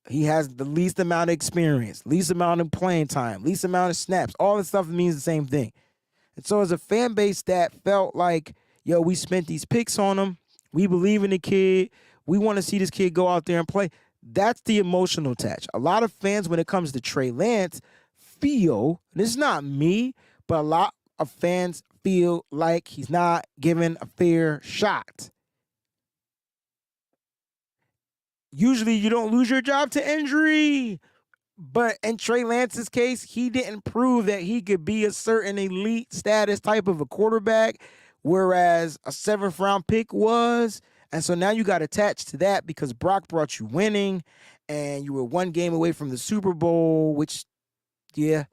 He has the least amount of experience, least amount of playing time, least amount of snaps. All this stuff means the same thing. And so as a fan base that felt like, yo, we spent these picks on him, we believe in the kid, we want to see this kid go out there and play, that's the emotional attach. A lot of fans, when it comes to Trey Lance, feel, this is not me, but a lot of fans feel like he's not given a fair shot. Usually you don't lose your job to injury. But in Trey Lance's case, he didn't prove that he could be a certain elite status type of a quarterback, whereas a 7th round pick was. And so now you got attached to that because Brock brought you winning and you were one game away from the Super Bowl, which, yeah.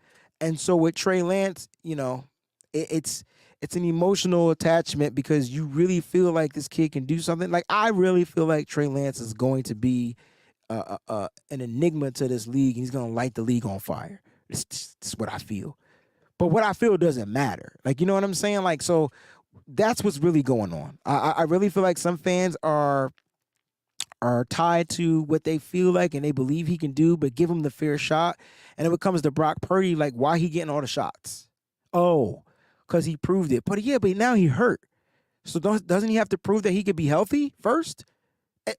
And so with Trey Lance, it's an emotional attachment because you really feel like this kid can do something. Like, I really feel like Trey Lance is going to be an enigma to this league. He's going to light the league on fire. It's what I feel. But what I feel doesn't matter. Like, you know what I'm saying? Like, so that's what's really going on. I really feel like some fans are tied to what they feel like and they believe he can do, but give him the fair shot. And when it comes to Brock Purdy, like, why he getting all the shots? Oh, because he proved it. But now he hurt. So doesn't he have to prove that he could be healthy first?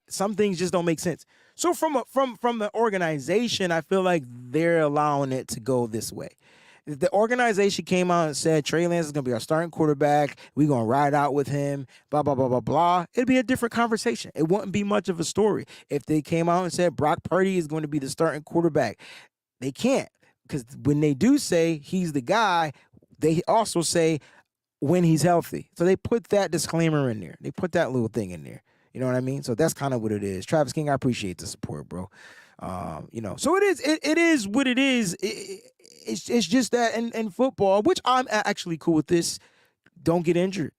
Some things just don't make sense. So from the organization, I feel like they're allowing it to go this way. If the organization came out and said Trey Lance is going to be our starting quarterback, we're going to ride out with him, blah, blah, blah, blah, blah, it'd be a different conversation. It wouldn't be much of a story. If they came out and said Brock Purdy is going to be the starting quarterback, they can't. Because when they do say he's the guy, they also say when he's healthy. So they put that disclaimer in there. They put that little thing in there. You know what I mean? So that's kind of what it is. Travis King, I appreciate the support, bro. So it is what it is. It's just that in football, which I'm actually cool with this, don't get injured.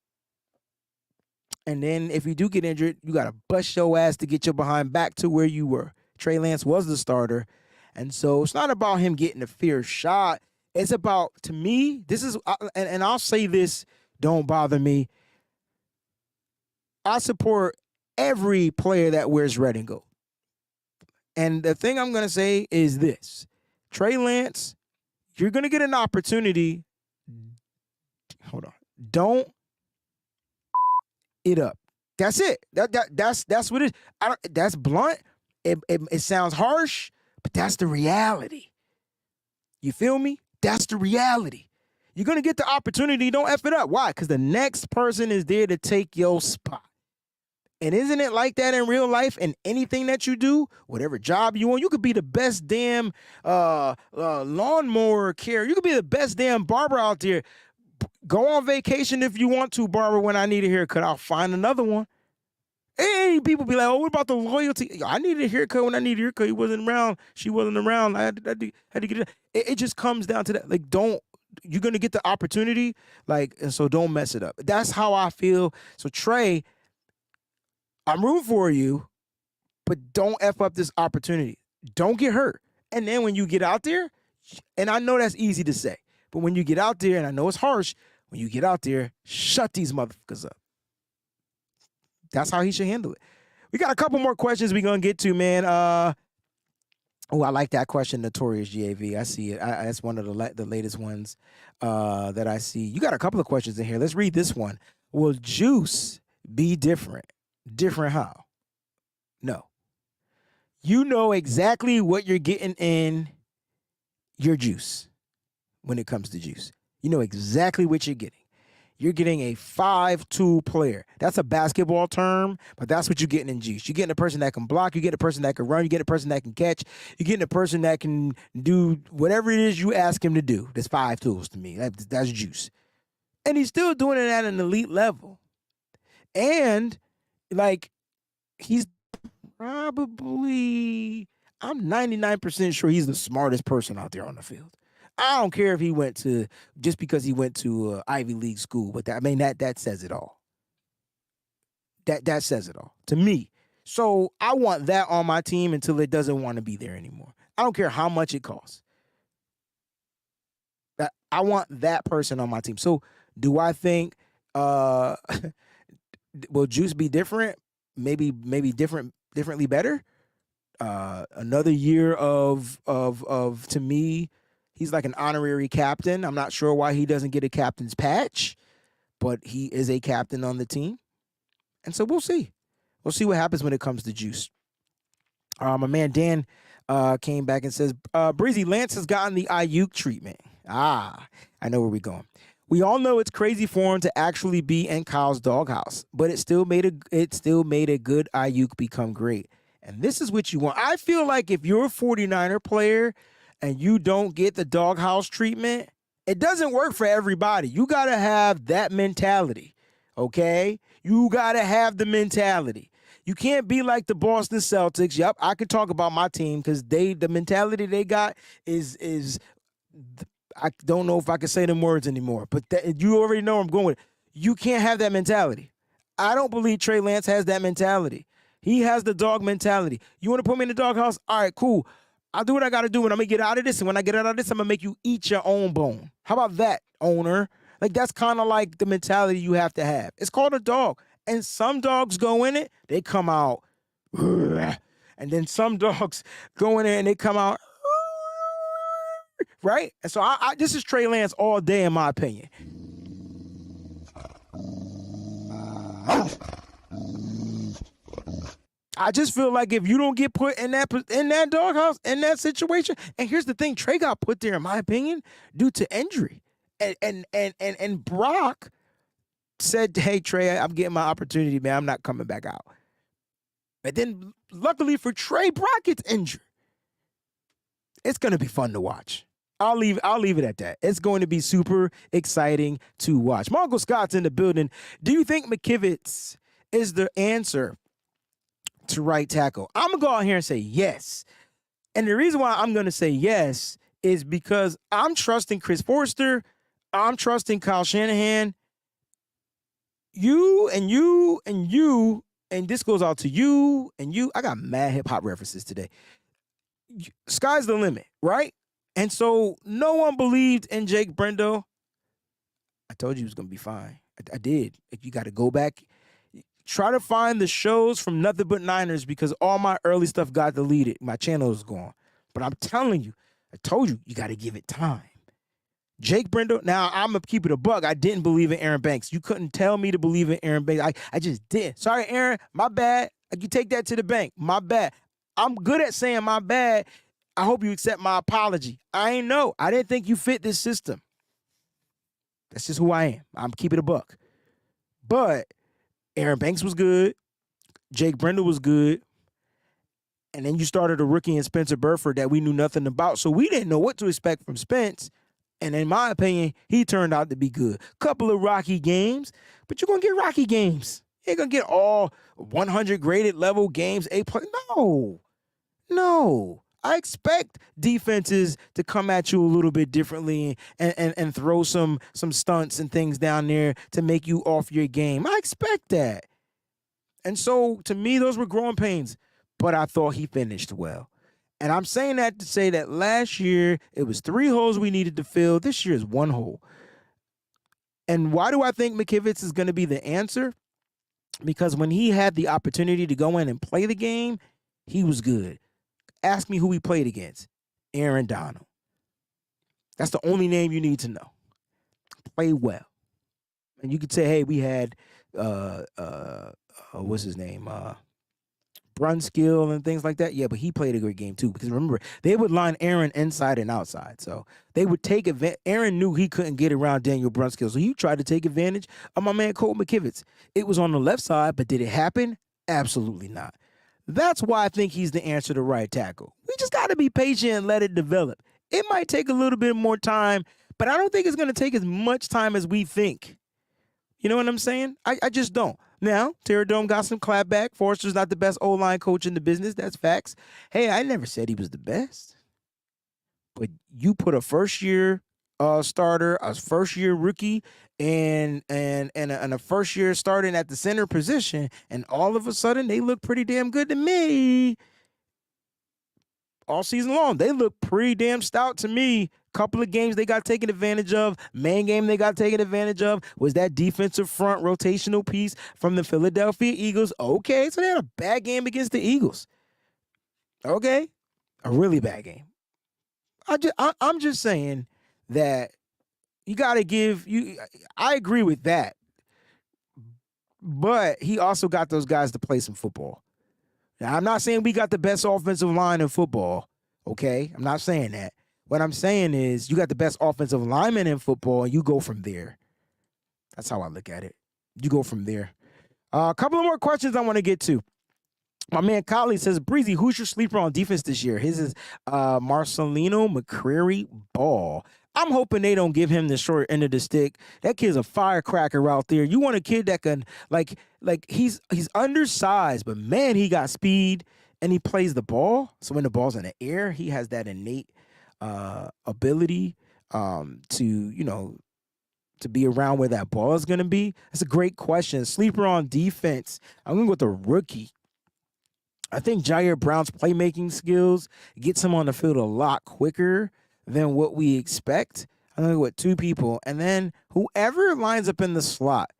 And then if you do get injured, you got to bust your ass to get your behind back to where you were. Trey Lance was the starter. And so it's not about him getting a fair shot. It's about, to me, this is, and I'll say this, don't bother me. I support every player that wears red and gold. And the thing I'm going to say is this. Trey Lance, you're going to get an opportunity. Hold on. Don't it up. That's it. That's what it is. That's blunt. It sounds harsh, but that's the reality. You feel me? That's the reality. You're going to get the opportunity. Don't F it up. Why? Because the next person is there to take your spot. And isn't it like that in real life and anything that you do, whatever job you want? You could be the best damn lawnmower carrier. You could be the best damn barber out there. Go on vacation if you want to, barber, when I need a haircut. I'll find another one. Hey, people be like, oh, what about the loyalty? I needed a haircut when I needed a haircut. He wasn't around. She wasn't around. I had to get it. It just comes down to that. Like, you're going to get the opportunity. Like, and so don't mess it up. That's how I feel. So Trey, I'm rooting for you, but don't F up this opportunity. Don't get hurt. And then when you get out there, and I know that's easy to say, but when you get out there, and I know it's harsh, when you get out there, shut these motherfuckers up. That's how he should handle it. We got a couple more questions we're gonna get to, man. Oh, I like that question, Notorious GAV. I see it. That's one of the latest ones that I see. You got a couple of questions in here. Let's read this one. Will juice be different? Different how? No. You know exactly what you're getting in your juice when it comes to juice. You know exactly what you're getting. You're getting a 5-tool player. That's a basketball term, but that's what you're getting in juice. You're getting a person that can block. You get a person that can run. You get a person that can catch. You're getting a person that can do whatever it is you ask him to do. There's 5 tools to me. That's juice. And he's still doing it at an elite level. And, like, he's probably, I'm 99% sure he's the smartest person out there on the field. I don't care if he went to, just because he went to Ivy League school, but that says it all. That says it all to me. So I want that on my team until it doesn't want to be there anymore. I don't care how much it costs. I want that person on my team. So do I think will juice be different? Maybe differently better? Another year of to me, he's like an honorary captain. I'm not sure why he doesn't get a captain's patch, but he is a captain on the team. And so we'll see. We'll see what happens when it comes to juice. My man Dan came back and says, Breezy, Lance has gotten the Ayuk treatment. I know where we're going. We all know it's crazy for him to actually be in Kyle's doghouse, but it still made a good Ayuk become great. And this is what you want. I feel like if you're a 49er player and you don't get the doghouse treatment, it doesn't work for everybody. You got to have that mentality, okay? You got to have the mentality. You can't be like the Boston Celtics. Yep, I could talk about my team because the mentality they got is I don't know if I can say them words anymore, but you already know where I'm going with it. You can't have that mentality. I don't believe Trey Lance has that mentality. He has the dog mentality. You want to put me in the doghouse? All right, cool. I'll do what I got to do, and I'm going to get out of this. And when I get out of this, I'm going to make you eat your own bone. How about that, owner? Like, that's kind of like the mentality you have to have. It's called a dog. And some dogs go in it, they come out. And then some dogs go in there and they come out. Right? And so this is Trey Lance all day, in my opinion. I just feel like if you don't get put in that doghouse, in that situation, and here's the thing, Trey got put there, in my opinion, due to injury. And Brock said, hey, Trey, I'm getting my opportunity, man. I'm not coming back out. But then, luckily for Trey, Brock gets injured. It's going to be fun to watch. I'll leave it at that. It's going to be super exciting to watch. Mongo Scott's in the building. Do you think McKivitz is the answer to right tackle? I'm going to go out here and say yes. And the reason why I'm going to say yes is because I'm trusting Chris Forster. I'm trusting Kyle Shanahan. You, and this goes out to you and you. I got mad hip-hop references today. Sky's the limit, right? And so no one believed in Jake Brendo. I told you he was going to be fine. I did. You got to go back. Try to find the shows from Nothing But Niners because all my early stuff got deleted. My channel is gone. But I'm telling you, I told you, you got to give it time. Jake Brendo, now I'm going to keep it a buck. I didn't believe in Aaron Banks. You couldn't tell me to believe in Aaron Banks. I just did. Sorry, Aaron. My bad. You take that to the bank. My bad. I'm good at saying my bad. I hope you accept my apology. I ain't know. I didn't think you fit this system. That's just who I am. I'm keeping a buck. But Aaron Banks was good. Jake Brendel was good. And then you started a rookie in Spencer Burford that we knew nothing about. So we didn't know what to expect from Spence. And in my opinion, he turned out to be good. Couple of rocky games, but you're going to get rocky games. You ain't going to get all 100 graded level games, A+. No. I expect defenses to come at you a little bit differently and throw some stunts and things down there to make you off your game. I expect that. And so, to me, those were growing pains. But I thought he finished well. And I'm saying that to say that last year, it was 3 holes we needed to fill. This year is 1 hole. And why do I think McKivitz is going to be the answer? because when he had the opportunity to go in and play the game, he was good. Ask me who he played against. Aaron Donald. That's the only name you need to know. Play well. And you could say, hey, we had what's his name? Brunskill and things like that. Yeah, but he played a great game too. Because remember, they would line Aaron inside and outside. So they would take advantage. Aaron knew he couldn't get around Daniel Brunskill. So he tried to take advantage of my man Colt McKivitz. It was on the left side, but did it happen? Absolutely not. That's why I think he's the answer to right tackle. We just got to be patient and let it develop. It might take a little bit more time, but I don't think it's going to take as much time as we think. You know what I'm saying? I just don't. Now, Terra Dome got some clapback. Forrester's not the best O-line coach in the business. That's facts. Hey, I never said he was the best. But you put a first-year starter, a first-year rookie, and a first-year starting at the center position, and all of a sudden they look pretty damn good to me. All season long, they look pretty damn stout to me. Couple of games they got taken advantage of. Main game they got taken advantage of was that defensive front rotational piece from the Philadelphia Eagles. Okay, so they had a bad game against the Eagles. Okay, a really bad game. I'm just saying that you got to give you. I agree with that, but he also got those guys to play some football. Now, I'm not saying we got the best offensive line in football. Okay, I'm not saying that. What I'm saying is you got the best offensive lineman in football, and you go from there. That's how I look at it. You go from there. A couple of more questions I want to get to. My man Collie says, Breezy, who's your sleeper on defense this year? His is Marcelino McCreary Ball. I'm hoping they don't give him the short end of the stick. That kid's a firecracker out there. You want a kid that can, like he's undersized, but man, he got speed and he plays the ball. So when the ball's in the air, he has that innate ability to be around where that ball is going to be. That's a great question. Sleeper on defense. I'm going to go with a rookie. I think Jair Brown's playmaking skills gets him on the field a lot quicker than what we expect. I'm going to go with two people. And then whoever lines up in the slot,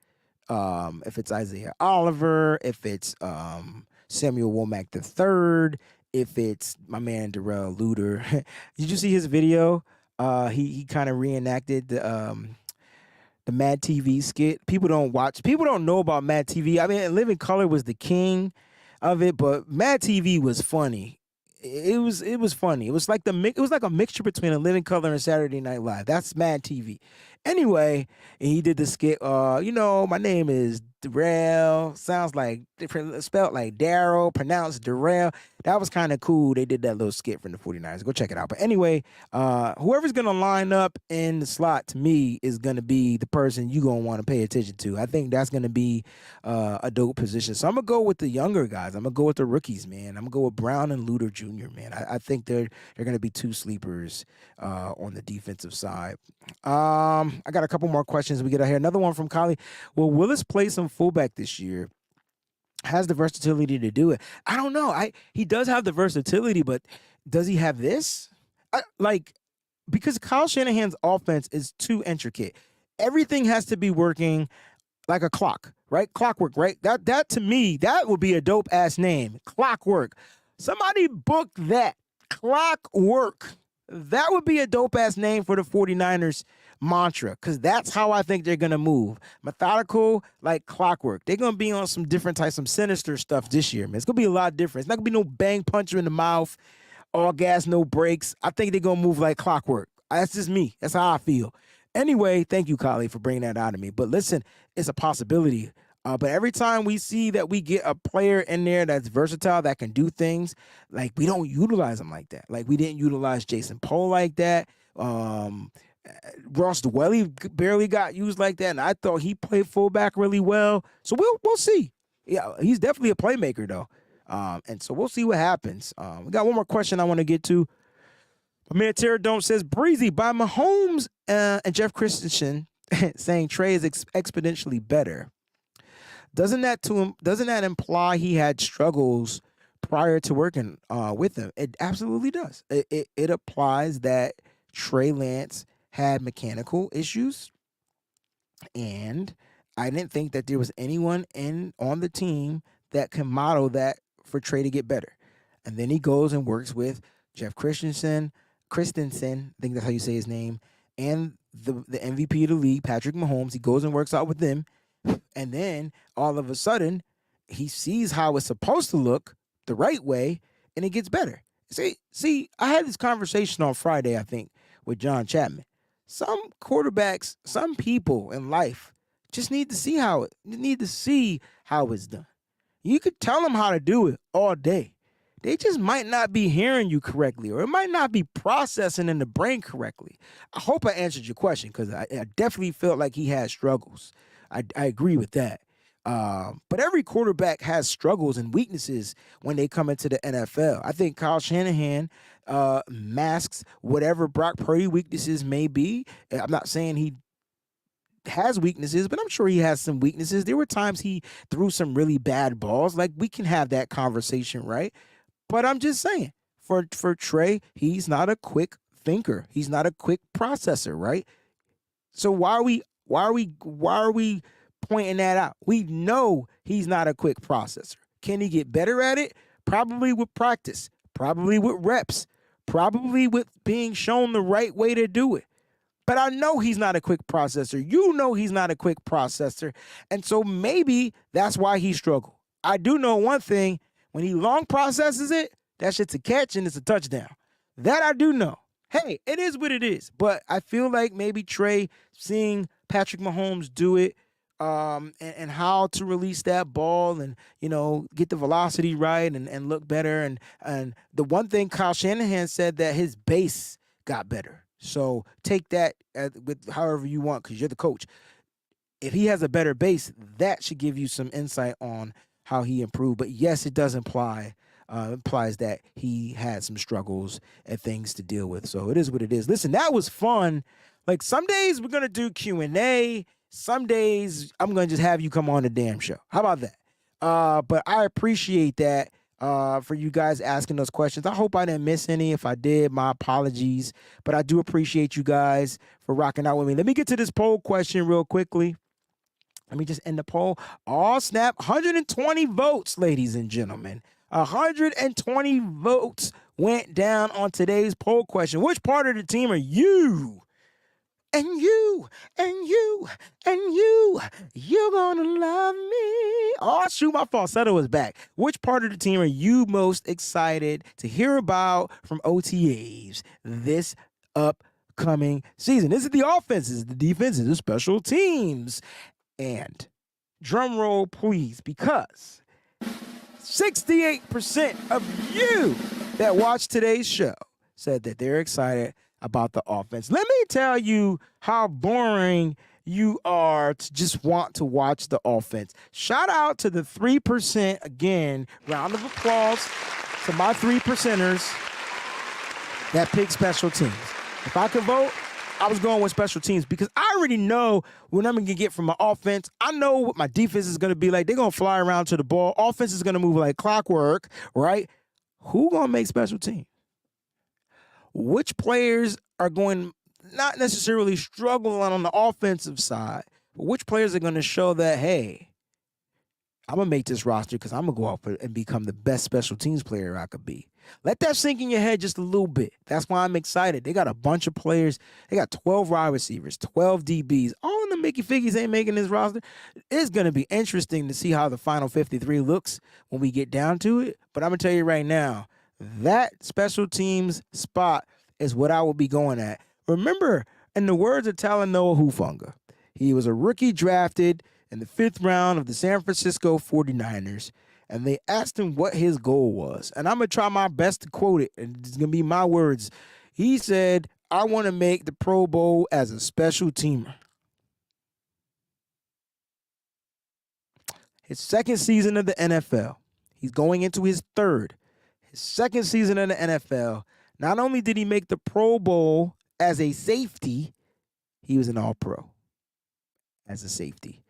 if it's Isaiah Oliver, if it's Samuel Womack III, if it's my man Darrell Luter. Did you see his video? He kind of reenacted the Mad TV skit. People don't know about Mad TV. I mean, Living Color was the king of it, but Mad TV was funny. It was funny. It was like a mixture between a Living Color and Saturday Night Live. That's Mad TV. Anyway, and he did the skit. My name is Darrell. Sounds like different, spelled like Darryl, pronounced Darrell. That was kind of cool. They did that little skit from the 49ers. Go check it out. But anyway, whoever's going to line up in the slot to me is going to be the person you're going to want to pay attention to. I think that's going to be a dope position. So I'm going to go with the younger guys. I'm going to go with the rookies, man. I'm going to go with Brown and Luter Jr., man. I think they're going to be two sleepers on the defensive side. I got a couple more questions we get out here. Another one from Collie. Will Willis play some fullback this year? Has the versatility to do it? I don't know. He does have the versatility, but does he have this? Because Kyle Shanahan's offense is too intricate. Everything has to be working like a clock, right? Clockwork, right? That to me, that would be a dope ass name. Clockwork. Somebody book that. Clockwork. That would be a dope ass name for the 49ers mantra, because that's how I think they're going to move. Methodical, like clockwork. They're going to be on some different types, some sinister stuff this year, man. It's going to be a lot different. It's not going to be no bang puncher in the mouth, all gas, no brakes. I think they're going to move like clockwork. That's just me. That's how I feel. Anyway, thank you, Collie, for bringing that out of me. But listen, it's a possibility. But every time we see that we get a player in there that's versatile, that can do things, like we don't utilize them like that. Like we didn't utilize Jason Poe like that. Ross Dwelly barely got used like that, and I thought he played fullback really well. So we'll see. Yeah, he's definitely a playmaker though, and so we'll see what happens. We got one more question I want to get to. My man Terra Dome says, Breezy, by Mahomes and Jeff Christensen saying Trey is exponentially better. Doesn't that imply he had struggles prior to working with him? It absolutely does. It applies that Trey Lance had mechanical issues, and I didn't think that there was anyone on the team that can model that for Trey to get better. And then he goes and works with Jeff Christensen, I think that's how you say his name, and the MVP of the league, Patrick Mahomes. He goes and works out with them. And then all of a sudden, he sees how it's supposed to look the right way, and it gets better. See, I had this conversation on Friday, I think, with John Chapman. Some quarterbacks, some people in life just need to see how it's done. You could tell them how to do it all day. They just might not be hearing you correctly, or it might not be processing in the brain correctly. I hope I answered your question, because I definitely felt like he had struggles. I agree with that. But every quarterback has struggles and weaknesses when they come into the NFL. I think Kyle Shanahan masks whatever Brock Purdy weaknesses may be. I'm not saying he has weaknesses, but I'm sure he has some weaknesses. There were times he threw some really bad balls. Like, we can have that conversation, right? But I'm just saying, for Trey, he's not a quick thinker. He's not a quick processor, right? So why are we pointing that out? We know he's not a quick processor. Can he get better at it? Probably with practice, probably with reps, probably with being shown the right way to do it. But I know he's not a quick processor. You know he's not a quick processor. And so maybe that's why he struggled. I do know one thing. When he long processes it, that shit's a catch and it's a touchdown. That I do know. Hey, it is what it is. But I feel like maybe Trey, seeing Patrick Mahomes do it, and how to release that ball and, get the velocity right and look better. And the one thing Kyle Shanahan said, that his base got better. So take that with however you want, because you're the coach. If he has a better base, that should give you some insight on how he improved. But yes, it does implies that he had some struggles and things to deal with. So it is what it is. Listen, that was fun. Like, some days we're going to do Q&A. Some days I'm going to just have you come on the damn show. How about that? But I appreciate that for you guys asking those questions. I hope I didn't miss any. If I did, my apologies. But I do appreciate you guys for rocking out with me. Let me get to this poll question real quickly. Let me just end the poll. Oh, snap. 120 votes, ladies and gentlemen. 120 votes went down on today's poll question. Which part of the team are you? And you, and you, and you, you're gonna love me. Oh, shoot, my falsetto is back. Which part of the team are you most excited to hear about from OTAs this upcoming season? This is the offenses, the defenses, the special teams. And drum roll, please, because 68% of you that watched today's show said that they're excited about the offense. Let me tell you how boring you are to just want to watch the offense. Shout out to the 3%. Again, round of applause to my 3%ers that pick special teams. If I could vote, I was going with special teams, because I already know what I'm going to get from my offense. I know what my defense is going to be like. They're going to fly around to the ball. Offense is going to move like clockwork, right? Who going to make special teams? Which players are going not necessarily struggle on the offensive side, but which players are going to show that, hey, I'm going to make this roster because I'm going to go out and become the best special teams player I could be. Let that sink in your head just a little bit. That's why I'm excited. They got a bunch of players. They got 12 wide receivers, 12 DBs. All of the Mickey Figgies ain't making this roster. It's going to be interesting to see how the final 53 looks when we get down to it. But I'm going to tell you right now, that special teams spot is what I will be going at. Remember, in the words of Talanoa Hufanga, he was a rookie drafted in the 5th round of the San Francisco 49ers, and they asked him what his goal was. And I'm going to try my best to quote it, and it's going to be my words. He said, I want to make the Pro Bowl as a special teamer. His second season of the NFL. He's going into his third. His second season in the NFL. Not only did he make the Pro Bowl as a safety, he was an All-Pro as a safety.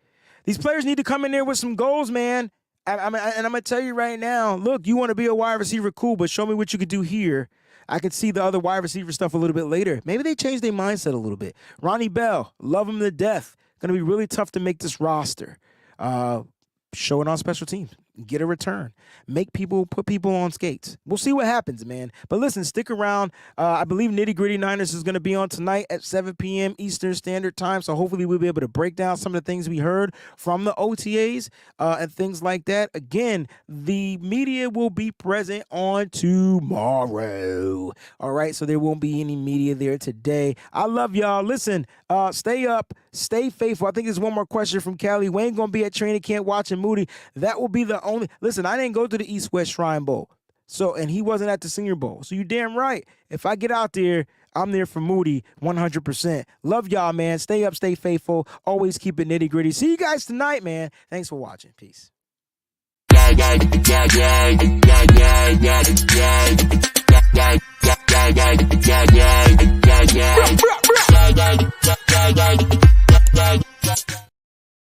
These players need to come in there with some goals, man. And I'm going to tell you right now, look, you want to be a wide receiver, cool, but show me what you could do here. I could see the other wide receiver stuff a little bit later. Maybe they changed their mindset a little bit. Ronnie Bell, love him to death. going to be really tough to make this roster. Show it on special teams. Get a return. Put people on skates. We'll see what happens, man. But listen, stick around. I believe Nitty Gritty Niners is going to be on tonight at 7 p.m. Eastern Standard Time. So hopefully we'll be able to break down some of the things we heard from the OTAs and things like that. Again, the media will be present on tomorrow. All right, so there won't be any media there today. I love y'all. Listen, stay up, stay faithful. I think there's one more question from Callie. Wayne going to be at training camp watching Moody. That will be the only. Listen, I didn't go to the East-West Shrine Bowl. So, and he wasn't at the Senior Bowl. So you damn right. If I get out there, I'm there for Moody 100%. Love y'all, man. Stay up, stay faithful. Always keep it nitty gritty. See you guys tonight, man. Thanks for watching. Peace.